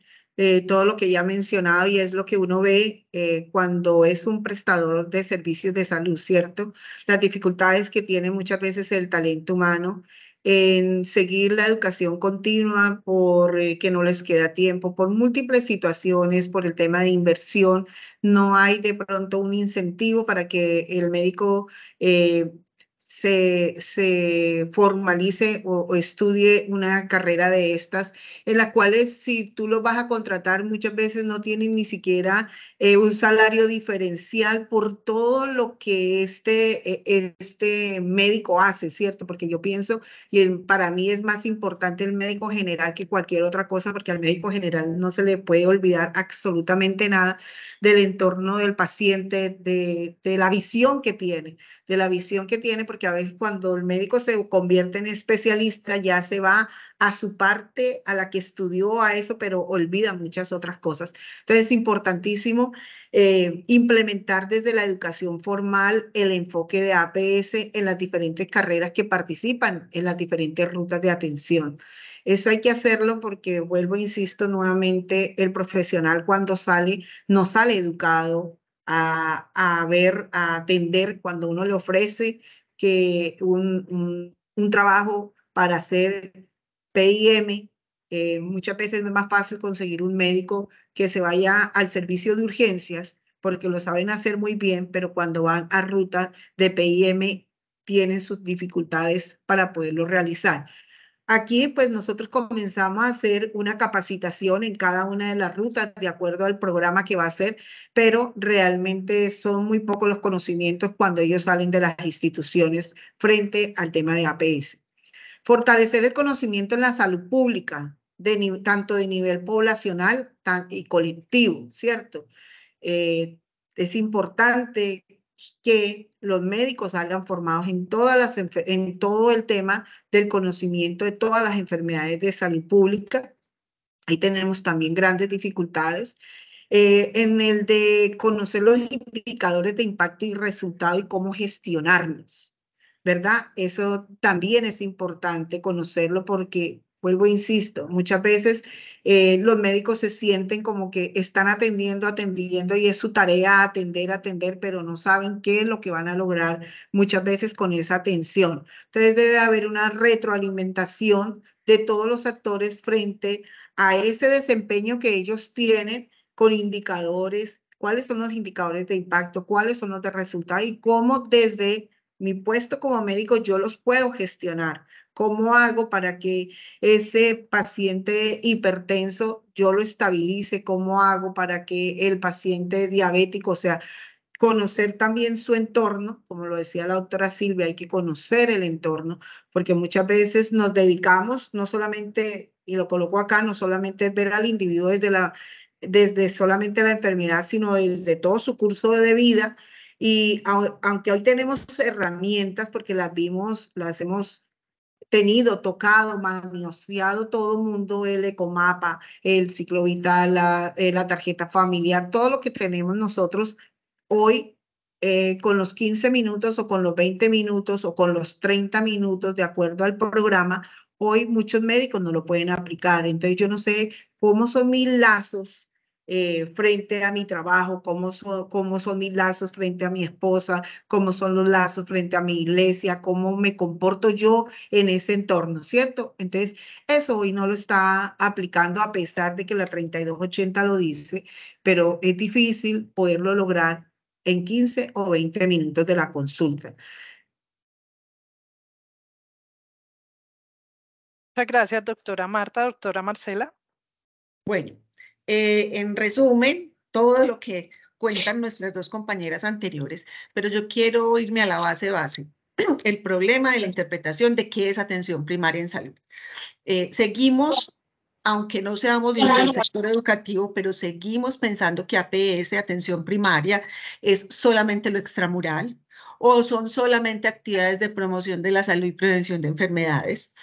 todo lo que ella ha mencionado y es lo que uno ve cuando es un prestador de servicios de salud, ¿cierto? Las dificultades que tiene muchas veces el talento humano en seguir la educación continua por que no les queda tiempo, por múltiples situaciones, por el tema de inversión, no hay de pronto un incentivo para que el médico se formalice o estudie una carrera de estas, en las cuales si tú los vas a contratar muchas veces no tienen ni siquiera un salario diferencial por todo lo que este médico hace, ¿cierto? Porque yo pienso, para mí es más importante el médico general que cualquier otra cosa, porque al médico general no se le puede olvidar absolutamente nada del entorno del paciente, de la visión que tiene, porque a veces cuando el médico se convierte en especialista ya se va a su parte, a la que estudió, a eso, pero olvida muchas otras cosas. Entonces es importantísimo implementar desde la educación formal el enfoque de APS en las diferentes carreras que participan en las diferentes rutas de atención. Eso hay que hacerlo porque, vuelvo, insisto nuevamente, el profesional cuando sale, no sale educado a atender cuando uno le ofrece que un trabajo para hacer PIM, muchas veces es más fácil conseguir un médico que se vaya al servicio de urgencias porque lo saben hacer muy bien, pero cuando van a ruta de PIM tienen sus dificultades para poderlo realizar. Aquí, pues nosotros comenzamos a hacer una capacitación en cada una de las rutas de acuerdo al programa que va a ser, pero realmente son muy pocos los conocimientos cuando ellos salen de las instituciones frente al tema de APS. Fortalecer el conocimiento en la salud pública, tanto de nivel poblacional y colectivo, ¿cierto? Es importante que los médicos salgan formados en todo el tema del conocimiento de todas las enfermedades de salud pública. Ahí tenemos también grandes dificultades. En el de conocer los indicadores de impacto y resultado y cómo gestionarlos, ¿verdad? Eso también es importante conocerlo porque, vuelvo e insisto, muchas veces los médicos se sienten como que están atendiendo y es su tarea atender, pero no saben qué es lo que van a lograr muchas veces con esa atención. Entonces debe haber una retroalimentación de todos los actores frente a ese desempeño que ellos tienen con indicadores, cuáles son los indicadores de impacto, cuáles son los de resultado y cómo desde mi puesto como médico yo los puedo gestionar. ¿Cómo hago para que ese paciente hipertenso yo lo estabilice? ¿Cómo hago para que el paciente diabético, o sea, conocer también su entorno, como lo decía la doctora Silvia, hay que conocer el entorno, porque muchas veces nos dedicamos, no solamente, y lo coloco acá, no solamente es ver al individuo desde solamente la enfermedad, sino desde todo su curso de vida, y aunque hoy tenemos herramientas, porque las hemos tenido, tocado, manoseado todo el mundo, el Ecomapa, el ciclo vital, la tarjeta familiar, todo lo que tenemos nosotros hoy con los 15 minutos o con los 20 minutos o con los 30 minutos de acuerdo al programa, hoy muchos médicos no lo pueden aplicar. Entonces yo no sé cómo son mis lazos frente a mi trabajo, cómo son mis lazos frente a mi esposa, cómo son los lazos frente a mi iglesia, cómo me comporto yo en ese entorno, ¿cierto? Entonces eso hoy no lo está aplicando a pesar de que la 3280 lo dice, pero es difícil poderlo lograr en 15 o 20 minutos de la consulta. Muchas gracias, doctora Marta. Doctora Marcela. Bueno, en resumen, todo lo que cuentan nuestras dos compañeras anteriores, pero yo quiero irme a la base, el problema de la interpretación de qué es atención primaria en salud. Seguimos, aunque no seamos los del sector educativo, pero seguimos pensando que APS, atención primaria, es solamente lo extramural o son solamente actividades de promoción de la salud y prevención de enfermedades,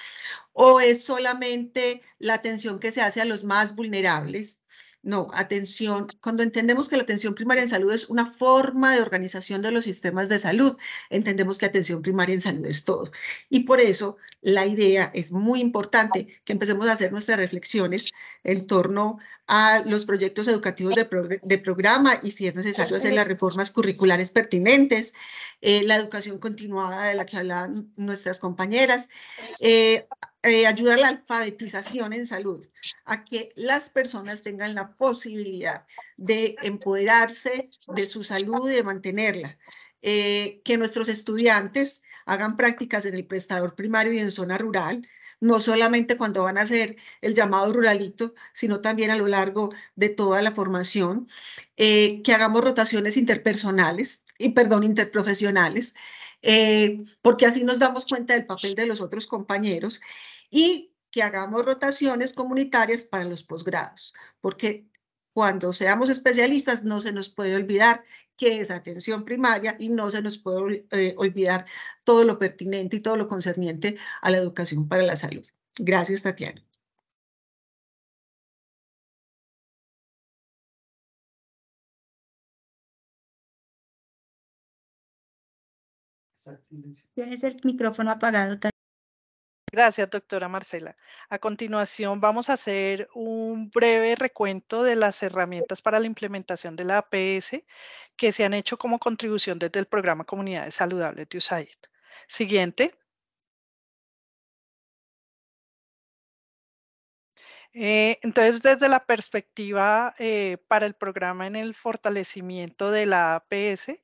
o es solamente la atención que se hace a los más vulnerables. No, atención, cuando entendemos que la atención primaria en salud es una forma de organización de los sistemas de salud, entendemos que atención primaria en salud es todo. Y por eso la idea es muy importante que empecemos a hacer nuestras reflexiones en torno a los proyectos educativos de programa y si es necesario hacer las reformas curriculares pertinentes, la educación continuada de la que hablaban nuestras compañeras, ayudar a la alfabetización en salud, a que las personas tengan la posibilidad de empoderarse de su salud y de mantenerla, que nuestros estudiantes hagan prácticas en el prestador primario y en zona rural, no solamente cuando van a hacer el llamado ruralito, sino también a lo largo de toda la formación, que hagamos rotaciones interprofesionales, porque así nos damos cuenta del papel de los otros compañeros, y que hagamos rotaciones comunitarias para los posgrados, porque cuando seamos especialistas no se nos puede olvidar qué es atención primaria y no se nos puede olvidar todo lo pertinente y todo lo concerniente a la educación para la salud. Gracias, Tatiana. Tienes el micrófono apagado. Gracias, doctora Marcela. A continuación, vamos a hacer un breve recuento de las herramientas para la implementación de la APS que se han hecho como contribución desde el programa Comunidades Saludables de USAID. Siguiente. Entonces, desde la perspectiva para el programa en el fortalecimiento de la APS,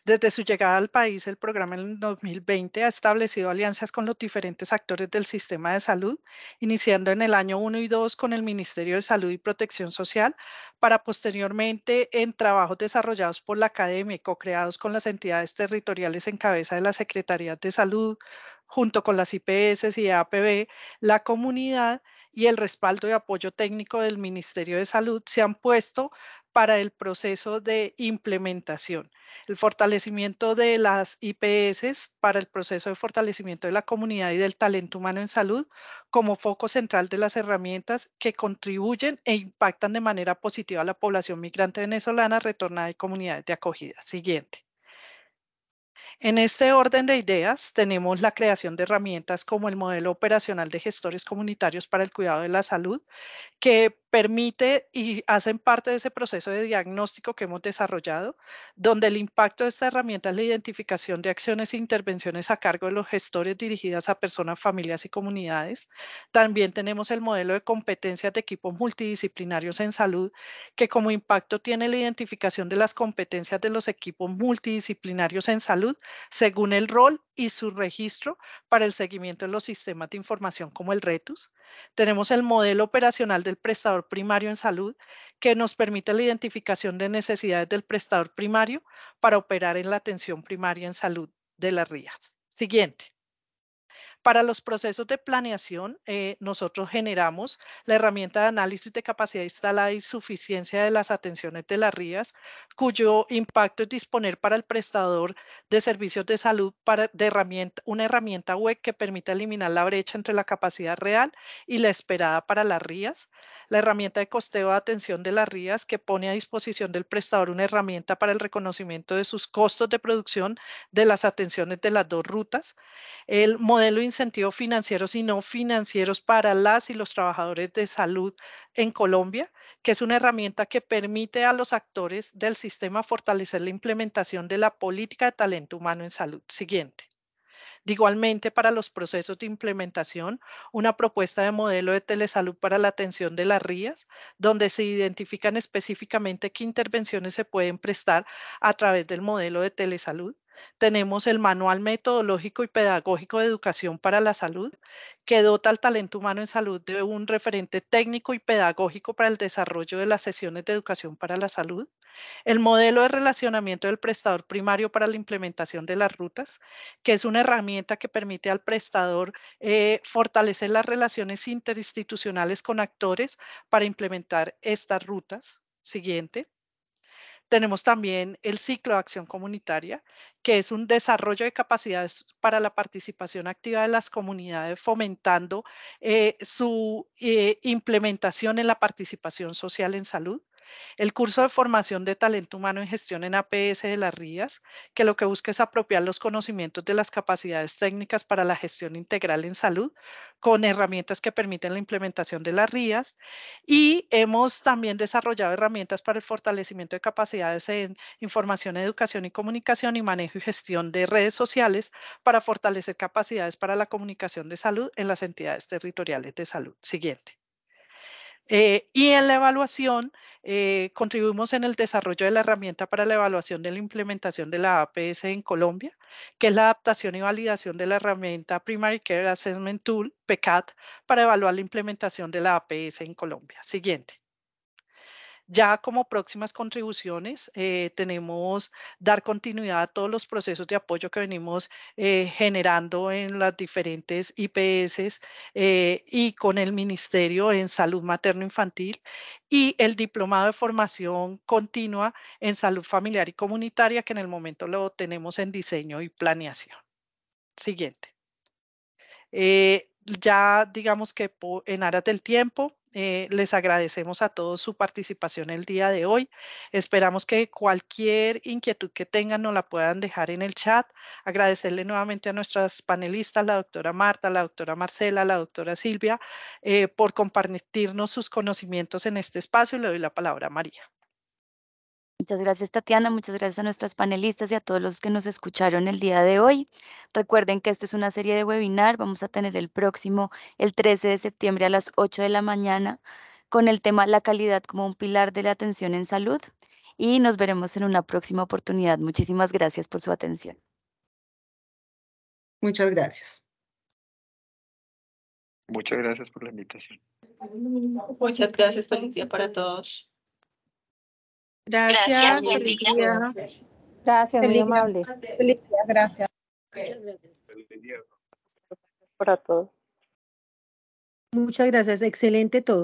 desde su llegada al país, el programa en el 2020 ha establecido alianzas con los diferentes actores del sistema de salud, iniciando en el año 1 y 2 con el Ministerio de Salud y Protección Social, para posteriormente en trabajos desarrollados por la academia y co-creados con las entidades territoriales en cabeza de las Secretarías de Salud, junto con las IPS y APB, la comunidad y el respaldo y apoyo técnico del Ministerio de Salud se han puesto para el proceso de implementación. El fortalecimiento de las IPS para el proceso de fortalecimiento de la comunidad y del talento humano en salud como foco central de las herramientas que contribuyen e impactan de manera positiva a la población migrante venezolana retornada y comunidades de acogida. Siguiente. En este orden de ideas tenemos la creación de herramientas como el modelo operacional de gestores comunitarios para el cuidado de la salud, que permite y hacen parte de ese proceso de diagnóstico que hemos desarrollado, donde el impacto de esta herramienta es la identificación de acciones e intervenciones a cargo de los gestores dirigidas a personas, familias y comunidades. También tenemos el modelo de competencias de equipos multidisciplinarios en salud, que como impacto tiene la identificación de las competencias de los equipos multidisciplinarios en salud según el rol y su registro para el seguimiento de los sistemas de información como el RETUS. Tenemos el modelo operacional del prestador primario en salud, que nos permite la identificación de necesidades del prestador primario para operar en la atención primaria en salud de las RIAS. Siguiente. Para los procesos de planeación, nosotros generamos la herramienta de análisis de capacidad instalada y suficiencia de las atenciones de las RIAS, cuyo impacto es disponer para el prestador de servicios de salud una herramienta web que permita eliminar la brecha entre la capacidad real y la esperada para las RIAS, la herramienta de costeo de atención de las RIAS, que pone a disposición del prestador una herramienta para el reconocimiento de sus costos de producción de las atenciones de las dos rutas, el modelo de incentivos financieros y no financieros para las y los trabajadores de salud en Colombia, que es una herramienta que permite a los actores del sistema fortalecer la implementación de la política de talento humano en salud. Siguiente. Igualmente, para los procesos de implementación, una propuesta de modelo de telesalud para la atención de las RIAS, donde se identifican específicamente qué intervenciones se pueden prestar a través del modelo de telesalud. tenemos el Manual Metodológico y Pedagógico de Educación para la Salud, que dota al talento humano en salud de un referente técnico y pedagógico para el desarrollo de las sesiones de educación para la salud. El modelo de relacionamiento del prestador primario para la implementación de las rutas, que es una herramienta que permite al prestador fortalecer las relaciones interinstitucionales con actores para implementar estas rutas. Siguiente. Tenemos también el ciclo de acción comunitaria, que es un desarrollo de capacidades para la participación activa de las comunidades, fomentando su implementación en la participación social en salud. El curso de formación de talento humano en gestión en APS de las RIAS, que lo que busca es apropiar los conocimientos de las capacidades técnicas para la gestión integral en salud, con herramientas que permiten la implementación de las RIAS. Y hemos también desarrollado herramientas para el fortalecimiento de capacidades en información, educación y comunicación y manejo y gestión de redes sociales para fortalecer capacidades para la comunicación de salud en las entidades territoriales de salud. Siguiente. Y en la evaluación, contribuimos en el desarrollo de la herramienta para la evaluación de la implementación de la APS en Colombia, que es la adaptación y validación de la herramienta Primary Care Assessment Tool, PCAT, para evaluar la implementación de la APS en Colombia. Siguiente. Ya como próximas contribuciones, tenemos dar continuidad a todos los procesos de apoyo que venimos generando en las diferentes IPS y con el Ministerio en Salud Materno-Infantil y el Diplomado de Formación Continua en Salud Familiar y Comunitaria, que en el momento lo tenemos en diseño y planeación. Siguiente. Ya digamos que en aras del tiempo, les agradecemos a todos su participación el día de hoy. Esperamos que cualquier inquietud que tengan nos la puedan dejar en el chat. Agradecerle nuevamente a nuestras panelistas, la doctora Marta, la doctora Marcela, la doctora Silvia, por compartirnos sus conocimientos en este espacio y le doy la palabra a María. Muchas gracias, Tatiana. Muchas gracias a nuestras panelistas y a todos los que nos escucharon el día de hoy. Recuerden que esto es una serie de webinar. Vamos a tener el próximo, el 13 de septiembre a las 8 de la mañana, con el tema La calidad como un pilar de la atención en salud. Y nos veremos en una próxima oportunidad. Muchísimas gracias por su atención. Muchas gracias. Muchas gracias por la invitación. Muchas gracias. Feliz día para todos. Gracias, buen feliz día. día. Gracias, muy Feliz día. amables. Feliz día, gracias. Muchas gracias. Feliz día. Para todos. Muchas gracias, excelente todo.